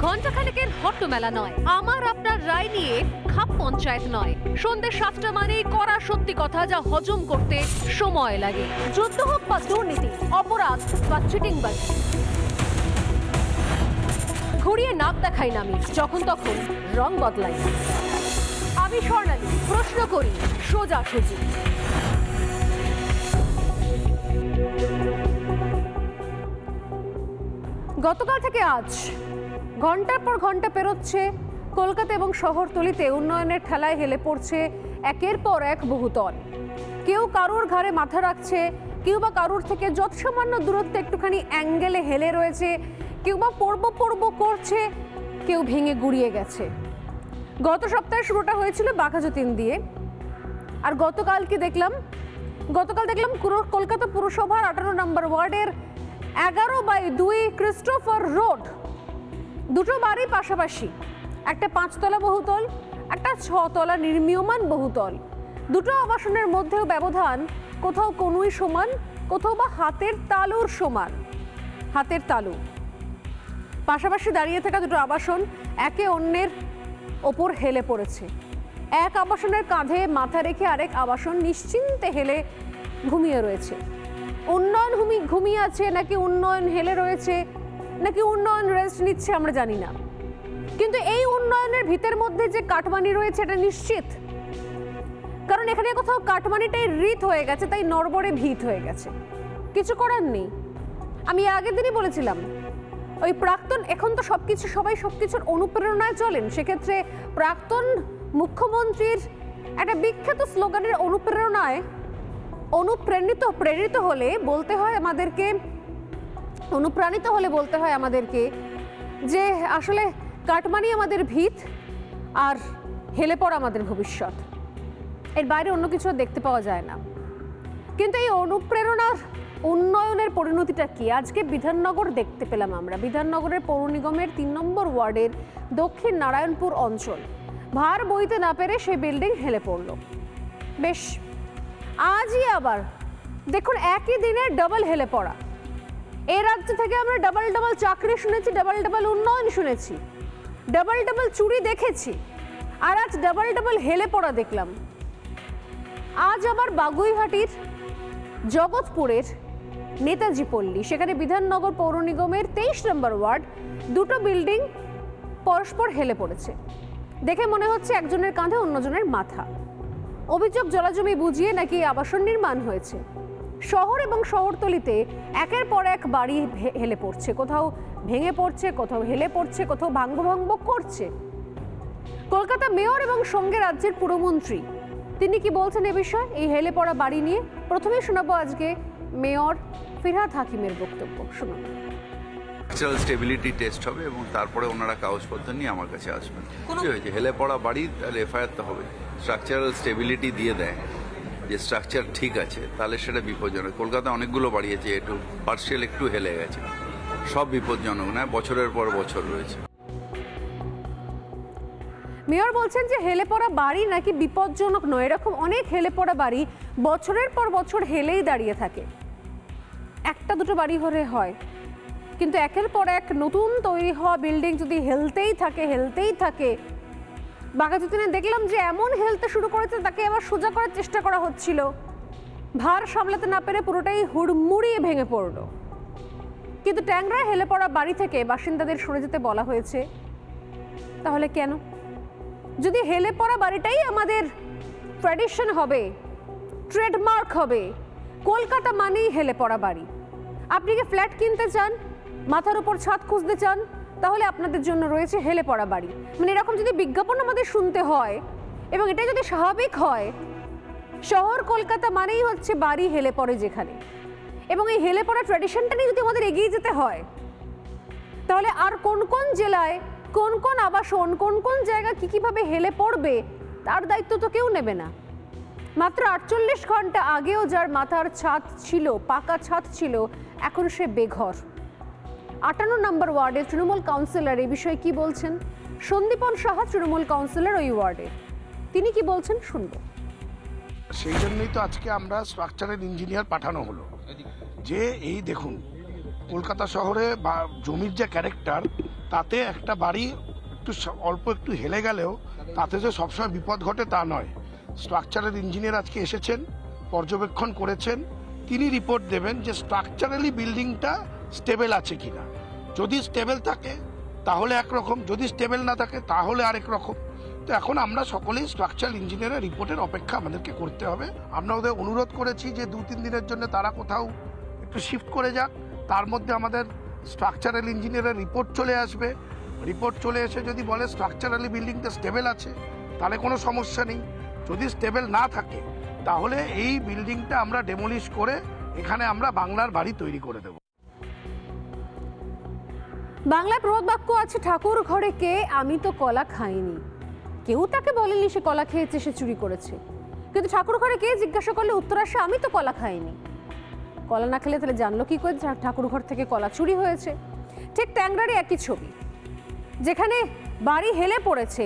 ঘণ্টাখানেকের হট্টমেলা নয়, আমার আপনার রায় নিয়ে খাপ পঞ্চায়েত নয়। সন্ধ্যে 7টা মানেই করা সত্যি কথা যা হজম করতে সময় লাগে। যুদ্ধ হোক বা দুর্নীতি, অপরাধ বা চিটিংবাজি, ঘুরিয়ে নাক দেখাই না আমি, যখন তখন রং বদলাই। আমি স্বর্ণালী, প্রশ্ন করি সোজাসুজি। গতকাল থেকে আজ ঘন্টার পর ঘন্টা পেরোচ্ছে, কলকাতা এবং শহরতলিতে উন্নয়নের ঠেলায় হেলে পড়ছে একের পর এক বহুতল। কেউ কারোর ঘাড়ে মাথা রাখছে, কেউ বা কারোর থেকে যৎসামান্য দূরত্বে একটুখানি অ্যাঙ্গেলে হেলে রয়েছে, কেউ বা পর্ব করছে, কেউ ভেঙে গুড়িয়ে গেছে। গত সপ্তাহে শুরুটা হয়েছিল বাঘাযতীন দিয়ে, আর গতকাল দেখলাম কলকাতা পুরসভার 18 নম্বর ওয়ার্ডের 11/2 ক্রিস্টোফার রোড, দুটো বাড়ি পাশাপাশি, একটা 5তলা বহুতল, একটা 6তলা নির্মীয়মান বহুতল। দুটো আবাসনের মধ্যেও ব্যবধান, কোথাও কনুই সমান, কোথাও বা হাতের তালুর সমান। হাতের তালু। পাশাপাশি দাঁড়িয়ে থাকা দুটো আবাসন একে অন্যের ওপর হেলে পড়েছে। এক আবাসনের কাঁধে মাথা রেখে আরেক আবাসন নিশ্চিন্তে হেলে ঘুমিয়ে রয়েছে। উন্নয়ন ঘুমিয়ে আছে, নাকি উন্নয়ন হেলে রয়েছে, নাকি উন্নয়ন রেস্ট নিচ্ছে আমরা জানি না। কিন্তু এই উন্নয়নের ভিতের মধ্যে যে কাটমানি রয়েছে এটা নিশ্চিত, কারণ এখানে কোথাও কাটমানিটাই রীত হয়ে গেছে, তাই নড়বড়ে ভিত হয়ে গেছে। কিছু করার নেই। আমি আগের দিনই বলেছিলাম, ওই প্রাক্তন, এখন তো সবাই সবকিছুর অনুপ্রেরণায় চলেন, সেক্ষেত্রে প্রাক্তন মুখ্যমন্ত্রীর একটা বিখ্যাত স্লোগানের অনুপ্রাণিত হলে বলতে হয় আমাদেরকে যে আসলে কাটমানি আমাদের ভিত আর হেলে পড়া আমাদের ভবিষ্যৎ, এর বাইরে অন্য কিছু দেখতে পাওয়া যায় না। কিন্তু এই অনুপ্রেরণার উন্নয়নের পরিণতিটা কি? আজকে বিধাননগর দেখতে পেলাম আমরা। বিধাননগরের পৌর নিগমের 3 নম্বর ওয়ার্ডের দক্ষিণ নারায়ণপুর অঞ্চল, ভার বইতে না পেরে সেই বিল্ডিং হেলে পড়ল। বেশ, আজই আবার দেখুন একই দিনে ডাবল হেলে পড়া। এই রাজ্য থেকে আমরা ডাবল চাকরি শুনেছি, ডাবল উন্নয়ন শুনেছি, ডাবল চুরি দেখেছি, আর আজ ডাবল হেলে পড়া দেখলাম। আজ আবার বাগুইহাটির জগৎপুরের নেতাজি পল্লী, সেখানে বিধাননগর পৌর নিগমের 23 নম্বর ওয়ার্ড, দুটো বিল্ডিং পরস্পর হেলে পড়েছে। দেখে মনে হচ্ছে একজনের কাঁধে অন্যজনের মাথা। অভিযোগ জলাজমি বুঝিয়ে নাকি আবাসন নির্মাণ হয়েছে। শহর এবং শহরতলিতে একের পর এক বাড়ি হেলে পড়ছে, কোথাও ভেঙে পড়ছে, কোথাও হেলে পড়ছে, কোথাও ভাঙ্গ করছে। কলকাতা মেয়র এবং সঙ্গে রাজ্যের পুরমন্ত্রী তিনি কি বলছেন এ বিষয়ে, এই হেলে পড়া বাড়ি নিয়ে? প্রথমেই শোনাবো আজকে মেয়র ফিরহাদ হাকিমের বক্তব্য। শুনুন। স্ট্রাকচারাল স্টেবিলিটি টেস্ট হবে এবং তারপরে ওনারা কাগজপত্র নিয়ে আমার কাছে আসবেন। কি হয়েছে? হেলে পড়া বাড়ি, তাহলে এফআইআর তো হবে। স্ট্রাকচারাল স্টেবিলিটি দিয়ে দেয় যে স্ট্রাকচার ঠিক আছে, তাহলে সেটা বিপজ্জনক। কলকাতা অনেকগুলো বাড়ি আছে একটু পার্সিয়াল একটু হেলে গেছে, সব বিপজ্জনক নয়, বছরের পর বছর রয়েছে। মেয়র বলছেন যে হেলে পড়া বাড়ি নাকি বিপজ্জনক নয়, এরকম অনেক হেলে পড়া বাড়ি বছরের পর বছর হেলেই দাঁড়িয়ে থাকে। একটা দুটো বাড়ি হলে হয়, কিন্তু একের পর এক নতুন তৈরি হওয়া বিল্ডিং যদি হেলতেই থাকে। বাঘাযতীনে দেখলাম যে এমন হেলতে শুরু করেছে, তাকে আবার সোজা করার চেষ্টা করা হচ্ছিল, ভার সামলাতে না পেরে পুরোটাই হুড়মুড়িয়ে ভেঙে পড়ল। কিন্তু ট্যাংরায় হেলে পড়া বাড়ি থেকে বাসিন্দাদের সরে যেতে বলা হয়েছে। তাহলে কেন? যদি হেলে পড়া বাড়িটাই আমাদের ট্র্যাডিশন হবে, ট্রেডমার্ক হবে, কলকাতা মানেই হেলে পড়া বাড়ি। আপনি কি ফ্ল্যাট কিনতে চান, মাথার উপর ছাদ খুঁজতে চান, তাহলে আপনাদের জন্য রয়েছে হেলে পড়া বাড়ি। মানে এরকম যদি বিজ্ঞাপন আমাদের শুনতে হয় এবং এটা যদি স্বাভাবিক হয়, শহর কলকাতা মানেই হচ্ছে বাড়ি হেলে পড়ে যেখানে, এবং এই হেলে পড়া ট্র্যাডিশনটা নিয়ে যদি আমাদের এগিয়ে যেতে হয়, তাহলে আর কোন কোন জেলায় কোন কোন আবাসন, কোন কোন জায়গা কিভাবে হেলে পড়বে তার দায়িত্ব তো কেউ নেবে না। মাত্র 48 ঘন্টা আগেও যার মাথার ছাদ ছিল, পাকা ছাদ ছিল, এখন সে বেঘর। 58 নম্বর ওয়ার্ডের তৃণমূল কাউন্সিলর এই বিষয়ে কি বলছেন? সন্দীপন সাহা তৃণমূল কাউন্সিলর ওই ওয়ার্ডে, তিনি কি বলছেন শুনবো। সেই জন্যই তো আজকে আমরা স্ট্রাকচারাল ইঞ্জিনিয়ার পাঠানো হলো, যে এই দেখুন কলকাতা শহরে বা জমির যে ক্যারেক্টার, তাতে একটা বাড়ি একটু অল্প একটু হেলে গেলেও তাতে যে সবসময় বিপদ ঘটে তা নয়। স্ট্রাকচারাল ইঞ্জিনিয়ার আজকে এসেছেন, পর্যবেক্ষণ করেছেন, তিনি রিপোর্ট দেবেন যে স্ট্রাকচারালি বিল্ডিংটা স্টেবল আছে কিনা। যদি স্টেবল থাকে তাহলে একরকম, যদি স্টেবল না থাকে তাহলে আরেক রকম। তো এখন আমরা সকলেই স্ট্রাকচারাল ইঞ্জিনিয়ারের রিপোর্টের অপেক্ষা আমাদেরকে করতে হবে। আমরা ওদের অনুরোধ করেছি যে 2-3 দিনের জন্য তারা কোথাও একটু শিফট করে যাক, তার মধ্যে আমাদের স্ট্রাকচারাল ইঞ্জিনিয়ারের রিপোর্ট চলে আসবে। রিপোর্ট চলে এসে যদি বলে স্ট্রাকচারালি বিল্ডিংটা স্টেবল আছে তাহলে কোনো সমস্যা নেই। যদি স্টেবল না থাকে তাহলে এই বিল্ডিংটা আমরা ডেমোলিশ করে এখানে আমরা বাংলার বাড়ি তৈরি করে দেব। বাংলায় প্রবাদ বাক্য আছে, ঠাকুর ঘরে কে, আমি তো কলা খাইনি। কেউ তাকে বলেনি সে কলা খেয়েছে, সে চুরি করেছে। কিন্তু ঠাকুর ঘরে কে জিজ্ঞাসা করলে উত্তর আসে আমি তো কলা খাইনি। কলা না খেলে তাহলে জানলো কি করে ঠাকুর ঘর থেকে কলা চুরি হয়েছে? ঠিক ট্যাংরারই একই ছবি, যেখানে বাড়ি হেলে পড়েছে,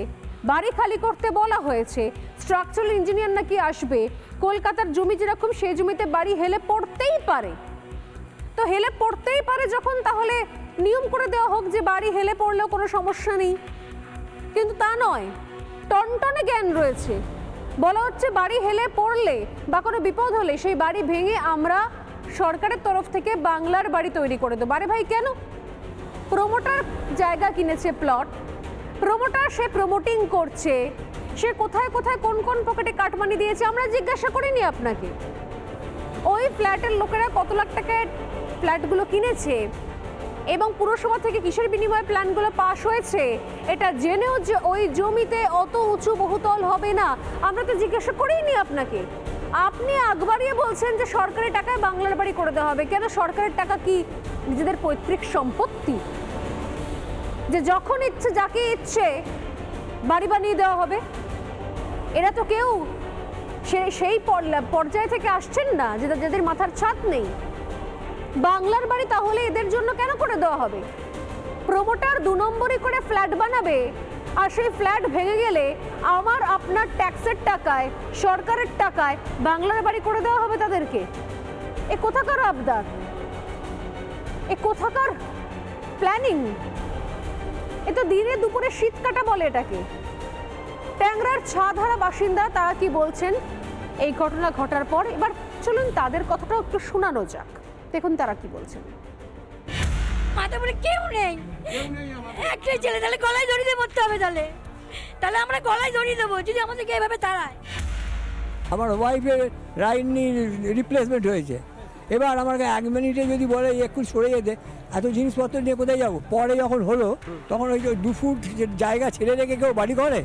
বাড়ি খালি করতে বলা হয়েছে, স্ট্রাকচারাল ইঞ্জিনিয়ার নাকি আসবে। কলকাতার জমি যেরকম, সেই জমিতে বাড়ি হেলে পড়তেই পারে। তো হেলে পড়তেই পারে যখন, তাহলে নিয়ম করে দেওয়া হোক যে বাড়ি হেলে পড়লেও কোনো সমস্যা নেই। কিন্তু তা নয়, টনটনে জ্ঞান রয়েছে। বলা হচ্ছে বাড়ি হেলে পড়লে বা কোনো বিপদ হলে সেই বাড়ি ভেঙে আমরা সরকারের তরফ থেকে বাংলার বাড়ি তৈরি করে দেবো। আরে ভাই কেন? প্রমোটার জায়গা কিনেছে, প্লট, প্রমোটার সে প্রমোটিং করছে, সে কোথায় কোথায় কোন কোন পকেটে কাটমানি দিয়েছে আমরা জিজ্ঞাসা করিনি আপনাকে। ওই ফ্ল্যাটের লোকেরা কত লাখ টাকায় ফ্ল্যাটগুলো কিনেছে এবং পুরসভা থেকে কিসের বিনিময়ে প্ল্যানগুলো পাস হয়েছে এটা জেনেও যে ওই জমিতে অত উঁচু বহুতল হবে না আমরা তো জিজ্ঞাসা করিনি আপনাকে। আপনি আগবাড়িয়ে বলছেন যে সরকারি টাকায় বাংলার বাড়ি করে দেওয়া হবে। কেন? সরকারের টাকা কি নিজেদের পৈতৃক সম্পত্তি যে যখন ইচ্ছে যাকে ইচ্ছে বাড়ি বানিয়ে দেওয়া হবে? এরা তো কেউ সেই পর্যায় থেকে আসছেন না যাদের মাথার ছাদ নেই। বাংলার বাড়ি তাহলে এদের জন্য কেন করে দেওয়া হবে? প্রমোটার 2 নম্বরই করে ফ্ল্যাট বানাবে, আর সেই ফ্ল্যাট ভেঙে গেলে আমার আপনার ট্যাক্সের টাকায়, সরকারের টাকায় বাংলার বাড়ি করে দেওয়া হবে তাদেরকে। এ কোথাকার আবদার, এ কোথাকার প্ল্যানিং? এ তো দিনে দুপুরে শীত কাটা বলে এটাকে। ট্যাংরার ছাধারা বাসিন্দা তারা কি বলছেন এই ঘটনা ঘটার পর? এবার চলুন তাদের কথাটাও একটু শোনানো যাক, দেখুন তারা কি বলছেন। মাথা বলে কেউ নেই, একটাই ছেলে, তাহলে গলায় দড়ি দিয়ে মরতে হবে। তাহলে আমরা গলায় দড়ি দেবো যদি আমাদেরকে এইভাবে তাড়ায়। আমার ওয়াইফের রাইনি রিপ্লেসমেন্ট হয়েছে, এবার আমাকে 1 মিনিটে যদি বলে একটু সরে যেতে, এত জিনিসপত্র নিয়ে কোথায় যাবো? পরে যখন হলো তখন ওই যে 2 ফুট জায়গা ছেড়ে রেখে কেউ বাড়ি করে?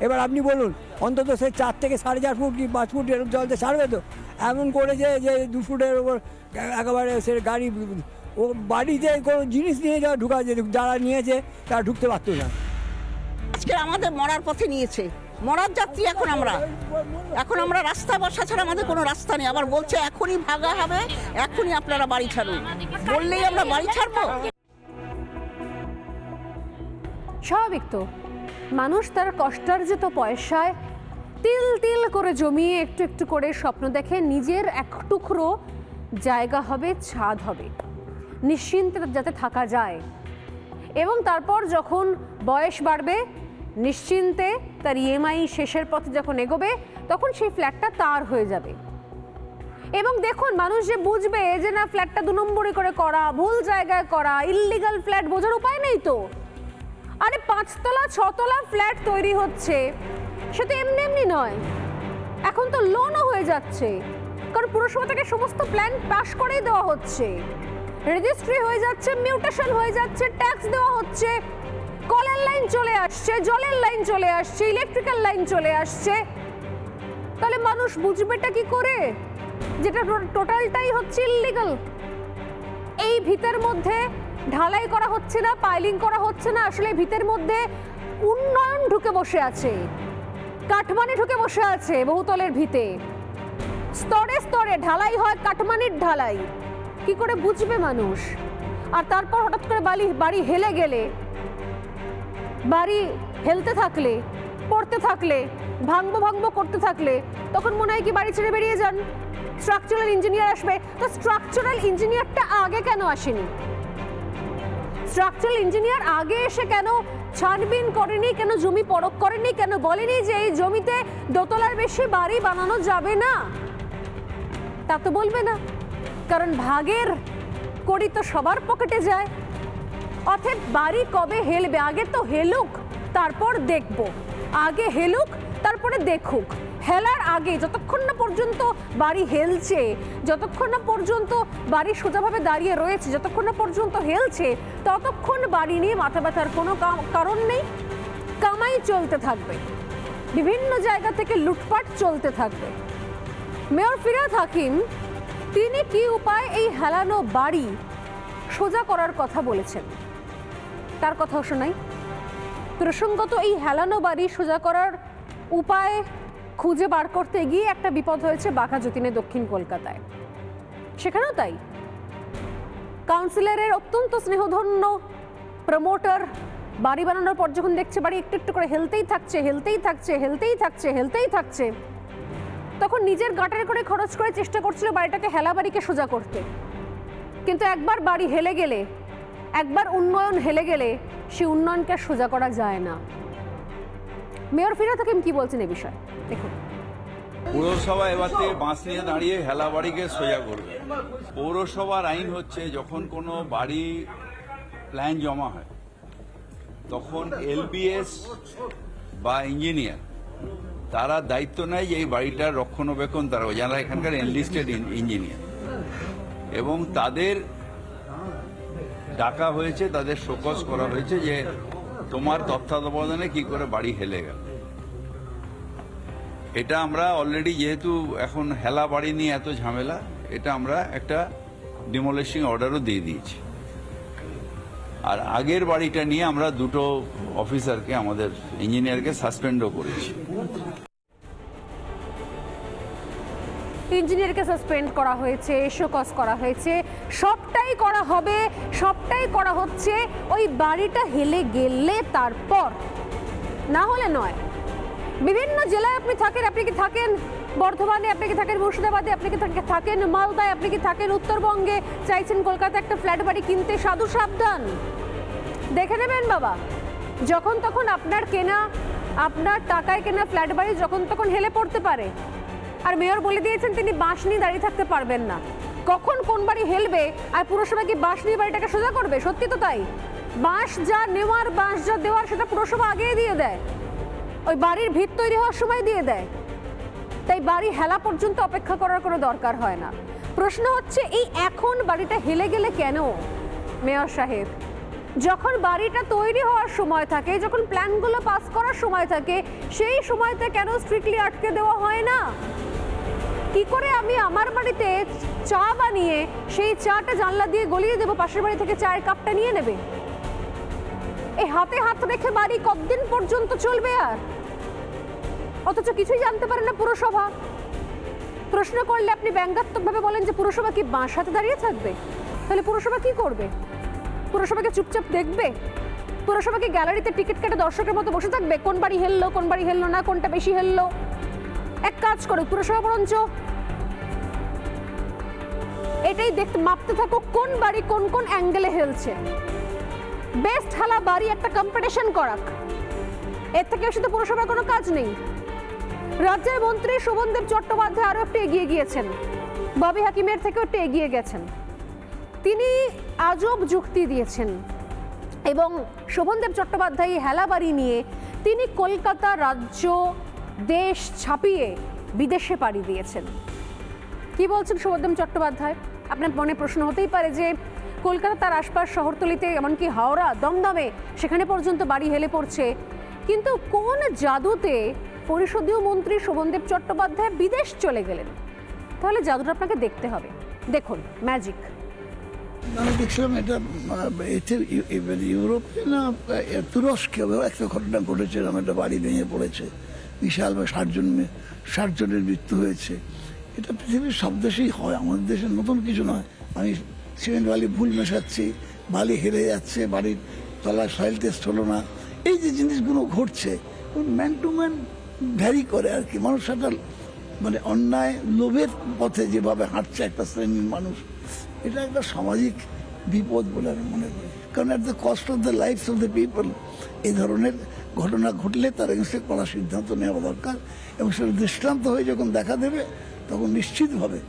এবার আপনি বলুন, অন্তত সে 4 থেকে 4.5 ফুট কি 5 ফুট এরকম জলতে ছাড়বে তো? এমন করেছে যে 2 ফুটের ওপর একেবারে সে গাড়ি, ও বাড়িতে কোনো জিনিস নিয়ে যাওয়া ঢুকা, যারা নিয়েছে তারা ঢুকতে পারতো না। আজকে আমাদের মরার পথে নিয়েছে, মরার যাত্রী এখন আমরা রাস্তা বসা ছাড়া আমাদের কোনো রাস্তা নেই। আবার বলছে এখনই ভাগা হবে, এখনই আপনারা বাড়ি ছাড়ুন, বললেই আমরা বাড়ি ছাড়বো? স্বাভাবিক তো, মানুষ তার কষ্টার্জিত পয়সায় তিল তিল করে জমিয়ে একটু একটু করে স্বপ্ন দেখে নিজের এক টুকরো জায়গা হবে, ছাদ হবে, নিশ্চিন্তে যাতে থাকা যায়। এবং তারপর যখন বয়স বাড়বে, নিশ্চিন্তে তার ইএমআই শেষের পথে যখন এগোবে, তখন সেই ফ্ল্যাটটা তার হয়ে যাবে। এবং দেখুন, মানুষ যে বুঝবে যে না ফ্ল্যাটটা 2 নম্বরই করে করা, ভুল জায়গায় করা, ইললিগাল ফ্ল্যাট, বোঝার উপায় নেই তো। আরে 5 তলা 6 তলা ফ্ল্যাট তৈরি হচ্ছে, সে তো এমনি এমনি নয়, এখন তো লোনও হয়ে যাচ্ছে, কারণ পুরসভা থেকে সমস্ত প্ল্যান পাস করেই দেওয়া হচ্ছে, রেজিস্ট্রি হয়ে যাচ্ছে, মিউটেশন হয়ে যাচ্ছে, ট্যাক্স দেওয়া হচ্ছে, কলের লাইন চলে আসছে, জলের লাইন চলে আসছে, ইলেকট্রিক্যাল লাইন চলে আসছে। তাহলে মানুষ বুঝবেটা কি করে যেটা টোটালটাই হচ্ছে ইললিগাল? এই ভিতের মধ্যে ঢালাই করা হচ্ছে না, পাইলিং করা হচ্ছে না, আসলে ভিতের মধ্যে উন্নয়ন ঢুকে বসে আছে, কাঠমানি ঢুকে বসে আছে। বহুতলের ভিতে স্তরে স্তরে ঢালাই হয়, কাঠমানির ঢালাই। কি করে বুঝবে মানুষ? আর তারপর হঠাৎ করে বাড়ি হেলে গেলে, বাড়ি হেলতে থাকলে, পড়তে থাকলে, ভাঙবো করতে থাকলে, তখন মনে হয় কি বাড়ি ছেড়ে বেরিয়ে যান, স্ট্রাকচারাল ইঞ্জিনিয়ার আসবে। তো স্ট্রাকচারাল ইঞ্জিনিয়ারটা আগে কেন আসেনি? স্ট্রাকচারাল ইঞ্জিনিয়ার আগে এসে কেন ছানবিন করেনি, কেন জমি পরখ করেনি, কেন বলেনি যে এই জমিতে দোতলার বেশি বাড়ি বানানো যাবে না? তা তো বলবে না, কারণ ভাগের কড়ি তো সবার পকেটে যায়। অতএব বাড়ি কবে হেলবে, আগে তো হেলুক তারপর দেখব, আগে হেলুক তারপরে দেখুক। হেলার আগে যতক্ষণ না পর্যন্ত বাড়ি হেলছে, যতক্ষণ না পর্যন্ত বাড়ি সোজাভাবে দাঁড়িয়ে রয়েছে, যতক্ষণ না পর্যন্ত হেলছে, ততক্ষণ বাড়ি নিয়ে মাথা ব্যথার কোনো কারণ নেই। কামাই চলতে থাকবে, বিভিন্ন জায়গা থেকে লুটপাট চলতে থাকবে। মেয়র ফিরহাদ হাকিম তিনি কি উপায় এই হেলানো বাড়ি সোজা করার কথা বলেছেন, তার কথাও শোনাই। প্রসঙ্গত এই হেলানো বাড়ি সোজা করার উপায় খুঁজে বার করতে গিয়ে একটা বিপদ হয়েছে বাঘা যতীনে, দক্ষিণ কলকাতায়। সেখানেও তাই, কাউন্সিলরের অত্যন্ত স্নেহধন্য প্রমোটার বাড়ি বানানোর পর যখন দেখছে বাড়ি একটু একটু করে হেলতেই থাকছে, হেলতেই থাকছে, হেলতেই থাকছে, হেলতেই থাকছে, তখন নিজের গাঁটের করে খরচ করে চেষ্টা করছিল বাড়িটাকে হেলা বাড়িকে সোজা করতে। কিন্তু একবার বাড়ি হেলে গেলে, একবার উন্নয়ন হেলে গেলে সেই উন্নয়নকে সোজা করা যায় না। মেয়র ফিরহাদ হাকিম কি বলছেন এই বিষয়ে দেখুন। পৌরসভা এবার থেকে বাঁশ নিয়ে দাঁড়িয়ে হেলা বাড়িকে সোজা করবে। পৌরসভার আইন হচ্ছে যখন কোনো বাড়ি প্ল্যান জমা হয় তখন এলবিএস বা ইঞ্জিনিয়ার তারা দায়িত্ব নেয় যে এই বাড়িটার রক্ষণাবেক্ষণ তারা, যারা এখানকার এনলিস্টেড ইঞ্জিনিয়ার, এবং তাদের ডাকা হয়েছে, তাদের শোকজ করা হয়েছে যে তোমার তত্ত্বাবধানে কি করে বাড়ি হেলে গেল। এটা আমরা অলরেডি, যেহেতু এখন হেলা বাড়ি নিয়ে এত ঝামেলা, এটা আমরা একটা ডিমোলিশিং অর্ডারও দিয়ে দিয়েছি। আর আগের বাড়িটা নিয়ে আমরা দুটো অফিসারকে, আমাদের ইঞ্জিনিয়ারকে সাসপেন্ডও করেছি। ইঞ্জিনিয়ারকে সাসপেন্ড করা হয়েছে, শোকজ করা হয়েছে, সবটাই করা হবে, সবটাই করা হচ্ছে ওই বাড়িটা হেলে গেলে তারপর, না হলে নয়। বিভিন্ন জেলায় আপনি থাকেন, আপনি কি থাকেন বর্ধমানে, আপনি কি থাকেন মুর্শিদাবাদে, আপনি কি থাকেন মালদায়, আপনি কি থাকেন উত্তরবঙ্গে, চাইছেন কলকাতা একটা ফ্ল্যাট বাড়ি কিনতে, সাধু সাবধান, দেখে নেবেন বাবা। যখন তখন আপনার কেনা, আপনার টাকায় কেনা ফ্ল্যাট বাড়ি যখন তখন হেলে পড়তে পারে। আর মেয়র বলে দিয়েছেন তিনি বাঁশ নিয়ে দাঁড়িয়ে থাকতে পারবেন না। কখন কোন বাড়ি হেলবে আর পুরসভা কি বাঁশ নিয়ে বাড়িটাকে সোজা করবে? সত্যি তো তাই। বাঁশ যা নেওয়ার, বাঁশ যা দেওয়ার সেটা পুরসভা আগেই দিয়ে দেয়, ওই বাড়ির ভিত তৈরি হওয়ার সময় দিয়ে দেয়। তাই বাড়ি হেলা পর্যন্ত অপেক্ষা করার কোনো দরকার হয় না। প্রশ্ন হচ্ছে এই এখন বাড়িটা হেলে গেলে কেন মেয়র সাহেব? যখন বাড়িটা তৈরি হওয়ার সময় থাকে, যখন প্ল্যানগুলো পাস করার সময় থাকে, সেই সময়তে কেন স্ট্রিক্টলি আটকে দেওয়া হয় না? কি করে আমি আমার বাড়িতে চা বানিয়ে সেই চাটা জানলা দিয়ে গলিয়ে দেবো, পাশের বাড়ি থেকে চায়ের কাপটা নিয়ে নেবে? এই হাতে হাত রেখে বাড়ি কতদিন পর্যন্ত চলবে? আর অথচ কিছুই জানতে পারে না পুরসভা। প্রশ্ন করলে আপনি ব্যঙ্গাত্মকভাবে বলেন যে পুরসভা কি বাঁশ হাতে দাঁড়িয়ে থাকবে? তাহলে পুরসভা কি করবে? পুরসভাকে চুপচাপ দেখবে? পুরসভাকে গ্যালারিতে টিকিট কেটে দর্শকের মতো বসে থাকবে? কোন বাড়ি হেললো, কোন বাড়ি হেললো না, কোনটা বেশি হেললো? এক কাজ করো, পুরসভা বরঞ্চ এটাই দেখতে, মাপতে থাকো কোন বাড়ি কোন কোন অ্যাঙ্গেলে হেলছে। বেস্ট হেলা বাড়ি একটা কম্পিটিশন করাক, এর থেকে বেশি তো পুরসভার কোনো কাজ নেই। রাজ্যের মন্ত্রী শোভনদেব চট্টোপাধ্যায় আরো একটু এগিয়ে গিয়েছেন, ববি হাকিমের থেকেও একটু এগিয়ে গেছেন। তিনি আজব যুক্তি দিয়েছেন এবং শোভনদেব চট্টোপাধ্যায় হেলা বাড়ি নিয়ে তিনি কলকাতা রাজ্য দেশ ছাপিয়ে বিদেশে পাড়ি দিয়েছেন। কি বলছেন শোভনদেব চট্টোপাধ্যায়? আপনার মনে প্রশ্ন হতেই পারে যে কলকাতা তার আশপাশ শহরতলিতে, এমনকি হাওড়া, দমদমে, সেখানে পর্যন্ত বাড়ি হেলে পড়ছে, কিন্তু কোন জাদুতে পরিষদীয় মন্ত্রী শোভনদেব চট্টোপাধ্যায় বিদেশ চলে গেলেন? তাহলে জাদুটা আপনাকে দেখতে হবে। দেখুন ম্যাজিক। আমি দেখছিলাম এটা ইউরোপে না তুরস্কে একটা ঘটনা ঘটেছে, একটা বাড়ি ভেঙে পড়েছে, বিশাল 60 জনের মৃত্যু হয়েছে। এটা পৃথিবীর সব দেশেই হয়, আমাদের দেশে নতুন কিছু নয়। আমি সিমেন্ট বালি ভুল মেশাচ্ছি, বালি হেরে যাচ্ছে, বাড়ির তলায় সয়েল টেস্ট হলো না, এই যে জিনিসগুলো ঘটছে ম্যান টু ম্যান ভ্যারি করে আর কি। মানুষ একটা মানে অন্যায় লোভের পথে যেভাবে হাঁটছে একটা শ্রেণীর মানুষ, এটা একটা সামাজিক বিপদ বলে আমি মনে করি, কারণ at the cost of the lifes of the people এই ধরনের ঘটনা ঘটলে তার এগেন্সে কড়া সিদ্ধান্ত নেওয়া দরকার, এবং সেটা দৃষ্টান্ত হয়ে যখন দেখা দেবে তখন নিশ্চিতভাবে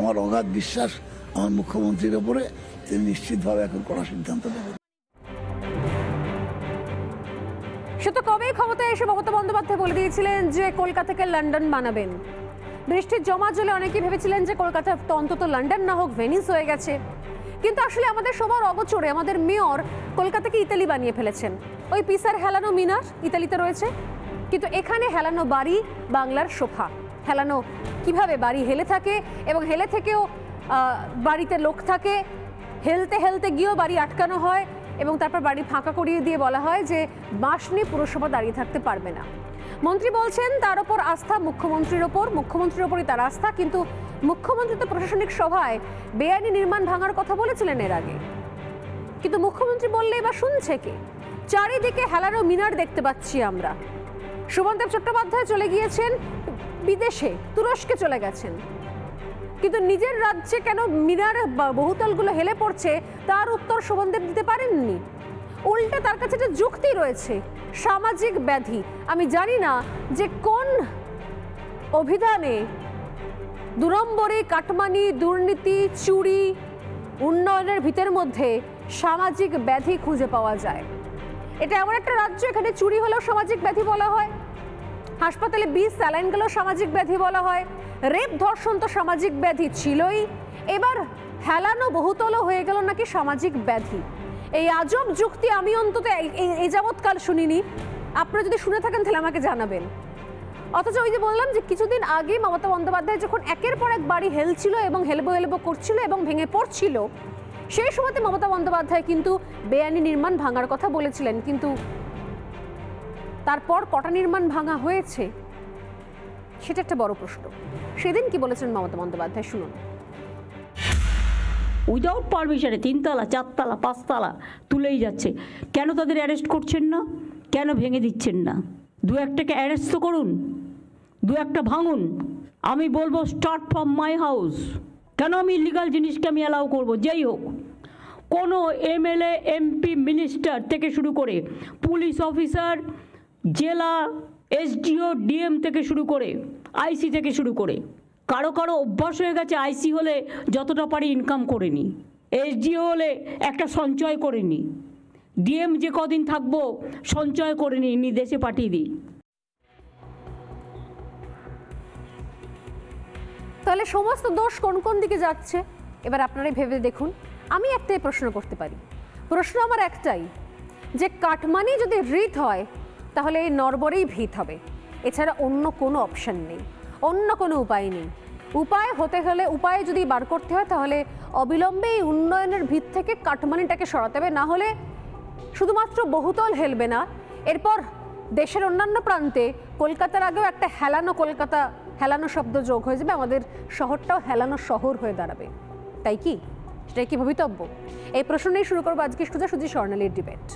আমার অগাধ বিশ্বাস আমার মুখ্যমন্ত্রীর ওপরে, তিনি নিশ্চিতভাবে এখন কড়া সিদ্ধান্ত নেবেন। সে তো কবেই ক্ষমতায় এসে মমতা বন্দ্যোপাধ্যায় বলে দিয়েছিলেন যে কলকাতাকে লন্ডন বানাবেন। বৃষ্টির জমা জলে অনেকেই ভেবেছিলেন যে কলকাতা তো অন্তত লন্ডন না হোক ভেনিস হয়ে গেছে, কিন্তু আসলে আমাদের সবার অগোচরে আমাদের মেয়র কলকাতাকে ইতালি বানিয়ে ফেলেছেন। ওই পিসার হেলানো মিনার ইতালিতে রয়েছে, কিন্তু এখানে হেলানো বাড়ি বাংলার সোফা। হেলানো কিভাবে বাড়ি হেলে থাকে, এবং হেলে থেকেও বাড়িতে লোক থাকে, হেলতে হেলতে গিয়েও বাড়ি আটকানো হয়, এবং তারপর বাড়ি ফাঁকা করিয়ে দিয়ে বলা হয় যে বাঁশনি পুরসভা দাঁড়িয়ে থাকতে পারবে না। মন্ত্রী বলছেন তার ওপর আস্থা মুখ্যমন্ত্রীর ওপরই তার আস্থা, কিন্তু মুখ্যমন্ত্রী তো প্রশাসনিক সভায় বেআইনি নির্মাণ ভাঙার কথা বলেছিলেন এর আগে, কিন্তু মুখ্যমন্ত্রী বললে এবার শুনছে কে? চারিদিকে হেলানো মিনার দেখতে পাচ্ছি আমরা। শোভনদেব চট্টোপাধ্যায় চলে গিয়েছেন বিদেশে, তুরস্কে চলে গেছেন, কিন্তু নিজের রাজ্যে কেন মিনার বহুতলগুলো হেলে পড়ছে তার উত্তর শোভনদেব দিতে পারেননি। উল্টে তার কাছে একটা যুক্তি রয়েছে, সামাজিক ব্যাধি। আমি জানি না যে কোন অভিধানে 2 নম্বরে কাটমানি, দুর্নীতি, চুরি, উন্নয়নের ভিতের মধ্যে সামাজিক ব্যাধি খুঁজে পাওয়া যায়। এটা এমন একটা রাজ্য, এখানে চুরি হলেও সামাজিক ব্যাধি বলা হয়, হাসপাতালে বিষ স্যালাইন গেলেও সামাজিক ব্যাধি বলা হয়, রেপ ধর্ষণ তো সামাজিক ব্যাধি ছিলই, এবার হেলানো বহুতলও হয়ে গেল নাকি সামাজিক ব্যাধি। এই আজব যুক্তি আমি অন্তত এই যাবৎকাল শুনিনি। আপনারা যদি শুনে থাকেন তাহলে আমাকে জানাবেন। অথচ ওই যে বললাম যে কিছুদিন আগে মমতা বন্দ্যোপাধ্যায় যখন একের পর এক বাড়ি হেলছিল এবং হেলবো করছিল এবং ভেঙে পড়ছিল, সেই সময়তে মমতা বন্দ্যোপাধ্যায় কিন্তু বেআইনি নির্মাণ ভাঙার কথা বলেছিলেন, কিন্তু তারপর কটা নির্মাণ ভাঙা হয়েছে সেটা একটা বড় প্রশ্ন। সেদিন কি বলেছেন মমতা বন্দ্যোপাধ্যায়, শুনুন। উইদাউট পারমিশনে 3 তলা 4 তলা 5 তলা তুলেই যাচ্ছে। কেন তাদের অ্যারেস্ট করছেন না? কেন ভেঙে দিচ্ছেন না? 2-1টাকে অ্যারেস্ট তো করুন, 2-1টা ভাঙুন। আমি বলবো স্টার্ট ফ্রম মাই হাউস। কেন আমি ইলিগাল জিনিসকে আমি অ্যালাউ করবো? যেই হোক, কোনো এমএলএ, এমপি, মিনিস্টার থেকে শুরু করে পুলিশ অফিসার, জেলা এসডিও, ডিএম থেকে শুরু করে আইসি থেকে শুরু করে কারো কারো অভ্যাস হয়ে গেছে আইসি হলে যতটা পারি ইনকাম করে নি, এসডিও হলে একটা সঞ্চয় করে নি, ডিএম যে কদিন থাকবো সঞ্চয় করে নি দেশে পাঠিয়ে দিই। তাহলে সমস্ত দোষ কোন কোন দিকে যাচ্ছে এবার আপনারাই ভেবে দেখুন। আমি একটাই প্রশ্ন করতে পারি, প্রশ্ন আমার একটাই, যে কাটমানি যদি রিট হয় তাহলে এই নরবরেই ভিত হবে, এছাড়া অন্য কোনো অপশন নেই, অন্য কোনো উপায় নেই। উপায় হতে হলে, উপায় যদি বার করতে হয় তাহলে অবিলম্বে এই উন্নয়নের ভিত থেকে কাটমানিটাকে সরাতে হবে, না হলে শুধুমাত্র বহুতল হেলবে না, এরপর দেশের অন্যান্য প্রান্তে কলকাতার আগেও একটা হেলানো কলকাতা, হেলানো শব্দ যোগ হয়ে যাবে, আমাদের শহরটাও হেলানো শহর হয়ে দাঁড়াবে। তাই কি? সেটাই কি ভবিতব্য? এই প্রশ্ন নিয়ে শুরু করবো আজকে সোজাসুজি স্বর্ণালীর ডিবেট।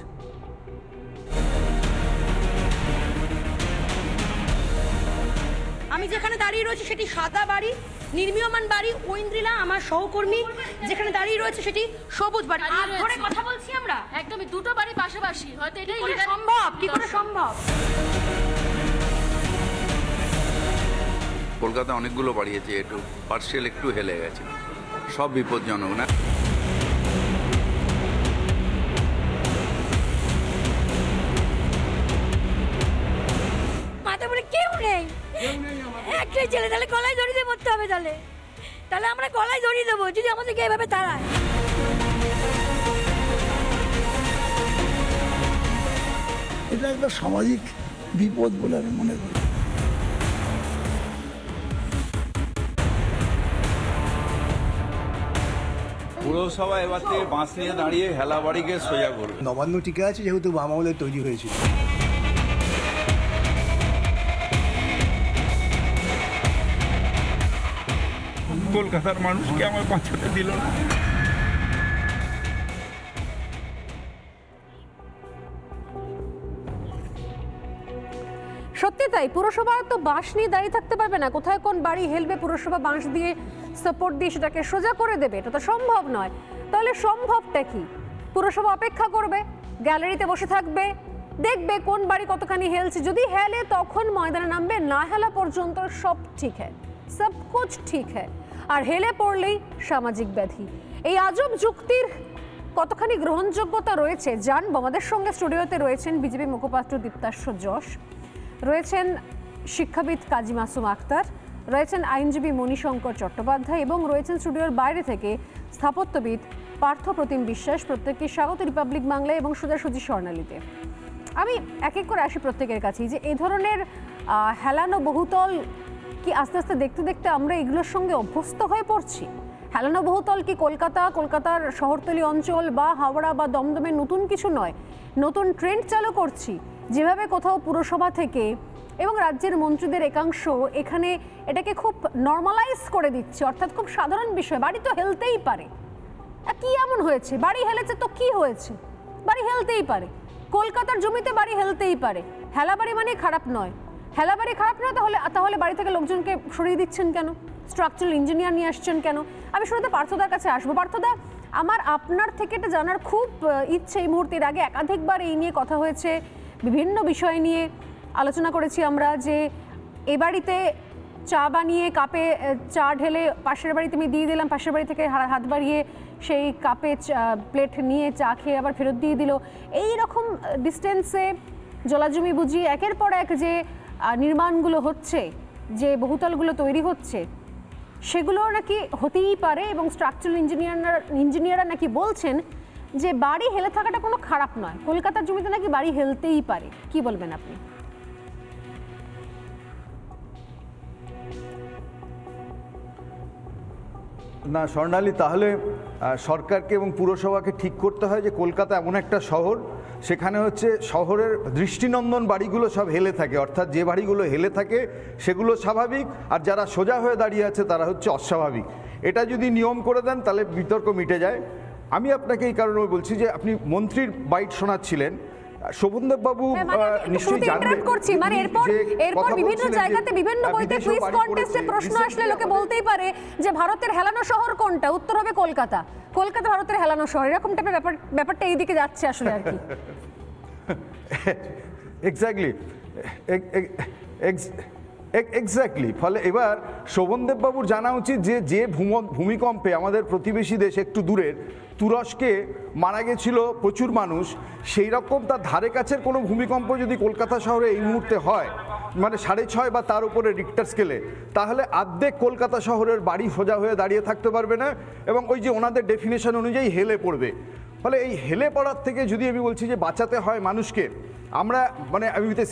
আমি যেখানে দাঁড়িয়ে রয়েছে সেটি সাদা বাড়ি, নির্মীয়মান বাড়ি। ঐন্দ্রিলা আমার সহকর্মী যেখানে দাঁড়িয়ে রয়েছে সেটি সবুজ বাড়ি। ধরে কথা বলছি আমরা, একদমই দুটো বাড়ি পাশাপাশি, হয়তো এটাই সম্ভব। কি করে সম্ভব? কলকাতা অনেকগুলো বাড়িয়েছে, একটু পার্সিয়াল একটু হেলে গেছে, সব বিপজ্জনক না। মাথা বলে কেউ নেই, একটাই ছেলে, তাহলে গলায় দড়ি দিয়ে মরতে হবে। তাহলে আমরা গলায় দড়ি দেবো যদি আমাদেরকে এভাবে তাড়ায়। এটা একটা সামাজিক বিপদ বলে আমি মনে করি। পুরসভা এবার থেকে বাঁশ নিয়ে দাঁড়িয়ে হেলা বাড়িকে সোজা করবে। নবান্ন টিকে আছে যেহেতু বাম আমলে তৈরি হয়েছিল। কলকাতার মানুষকে আমার বাঁচাতে দিল না। সত্যি তাই, পুরসভা তো বাঁশ নিয়ে দাঁড়িয়ে থাকতে পারবে না। কোথায় কোন বাড়ি হেলবে পুরসভা বাঁশ দিয়ে সাপোর্ট দিয়ে সেটাকে সোজা করে দেবে, এটা তো সম্ভব নয়। তাহলে সম্ভবটা কি? পুরসভা অপেক্ষা করবে, গ্যালারিতে বসে থাকবে, দেখবে কোন বাড়ি কতখানি হেলছে, যদি হেলে তখন ময়দানে নামবে, না হেলা পর্যন্ত সব ঠিক হ্যায়, সব কুছ ঠিক হ্যায়। আর হেলে পড়লেই সামাজিক ব্যাধি। এই আজব যুক্তির কতখানি গ্রহণযোগ্যতা রয়েছে জানবো। আমাদের সঙ্গে স্টুডিওতে রয়েছেন বিজেপি মুখপাত্র দীপ্তাশ্ব যশ, রয়েছেন শিক্ষাবিদ কাজী মাসুম আক্তার, রয়েছেন আইনজীবী মণিশঙ্কর চট্টোপাধ্যায় এবং রয়েছেন স্টুডিওর বাইরে থেকে স্থাপত্যবিদ পার্থ প্রতিম বিশ্বাস। প্রত্যেককে স্বাগত রিপাবলিক বাংলায় এবং সোজাসুজি স্বর্ণালীতে। আমি এক এক করে আসি প্রত্যেকের কাছেই, যে এই ধরনের হেলানো বহুতল কি আস্তে আস্তে দেখতে দেখতে আমরা এগুলোর সঙ্গে অভ্যস্ত হয়ে পড়ছি? হেলানো বহুতল কি কলকাতার শহরতলি অঞ্চল বা হাওড়া বা দমদমের নতুন কিছু নয়, নতুন ট্রেন্ড চালু করছি। যেভাবে কোথাও পুরসভা থেকে এবং রাজ্যের মন্ত্রীদের একাংশ এখানে এটাকে খুব নর্মালাইজ করে দিচ্ছে, অর্থাৎ খুব সাধারণ বিষয়, বাড়ি তো হেলতেই পারে। কি এমন হয়েছে? বাড়ি হেলেছে তো কি হয়েছে? বাড়ি হেলতেই পারে, কলকাতার জমিতে বাড়ি হেলতেই পারে। হেলাবাড়ি মানে খারাপ নয়, হেলাবাড়ি খারাপ নয়, তাহলে বাড়ি থেকে লোকজনকে সরিয়ে দিচ্ছেন কেন? স্ট্রাকচারাল ইঞ্জিনিয়ার নিয়ে আসছেন কেন? আমি শুরুতে পার্থদার কাছে আসবো। পার্থদা, আমার আপনার থেকে এটা জানার খুব ইচ্ছে এই মুহূর্তের আগে একাধিকবার এই নিয়ে কথা হয়েছে, বিভিন্ন বিষয় নিয়ে আলোচনা করেছি আমরা, যে এ বাড়িতে চা বানিয়ে কাপে চা ঢেলে পাশের বাড়িতে আমি দিয়ে দিলাম, পাশের বাড়ি থেকে হাত বাড়িয়ে সেই কাপে প্লেট নিয়ে চা খেয়ে আবার ফেরত দিয়ে দিল। এই রকম ডিস্টেন্সে জলাজমি বুঝিয়ে একের পর এক যে নির্মাণগুলো হচ্ছে, যে বহুতলগুলো তৈরি হচ্ছে, সেগুলো নাকি হতেই পারে এবং স্ট্রাকচারাল ইঞ্জিনিয়াররা নাকি বলছেন যে বাড়ি হেলে থাকাটা কোনো খারাপ নয়, কলকাতার জমিতে নাকি বাড়ি হেলতেই পারে। কি বলবেন আপনি? না স্বর্ণালী, তাহলে সরকারকে এবং পুরসভাকে ঠিক করতে হয় যে কলকাতা এমন একটা শহর, সেখানে হচ্ছে শহরের দৃষ্টিনন্দন বাড়িগুলো সব হেলে থাকে, অর্থাৎ যে বাড়িগুলো হেলে থাকে সেগুলো স্বাভাবিক, আর যারা সোজা হয়ে দাঁড়িয়ে আছে তারা হচ্ছে অস্বাভাবিক। এটা যদি নিয়ম করে দেন তাহলে বিতর্ক মিটে যায়। আমি আপনাকে এই কারণে বলছি যে আপনি মন্ত্রীর বাইট শোনাচ্ছিলেন, শোভনদেব বাবু নিশ্চয়ই জানবেন, মানে এরপর বিভিন্ন জায়গাতে বিভিন্ন বইতে কুইজ কন্টেস্টে প্রশ্ন আসলে লোকে বলতেই পারে যে ভারতের হেলানো শহর কোনটা, উত্তর হবে কলকাতা। কলকাতা ভারতের হেলানো শহর, এরকম টাইপের ব্যাপারটা এই দিকে যাচ্ছে আসলে আর কি। এক্স্যাক্টলি। ফলে এবার শোভনদেব বাবুর জানা উচিত যে ভূমিকম্পে আমাদের প্রতিবেশী দেশ একটু দূরের তুরস্কে মারা গেছিল প্রচুর মানুষ, সেই রকম তার ধারে কাছের কোনো ভূমিকম্প যদি কলকাতা শহরে এই মুহূর্তে হয়, মানে 6.5 বা তার উপরে রিক্টার স্কেলে, তাহলে অর্ধেক কলকাতা শহরের বাড়ি সোজা হয়ে দাঁড়িয়ে থাকতে পারবে না এবং ওই যে ওনাদের ডেফিনেশন অনুযায়ী হেলে পড়বে। ফলে এই হেলে পড়ার থেকে যদি আমি বলছি যে বাঁচাতে হয় মানুষকে, আমরা মানে আমি উইথ এ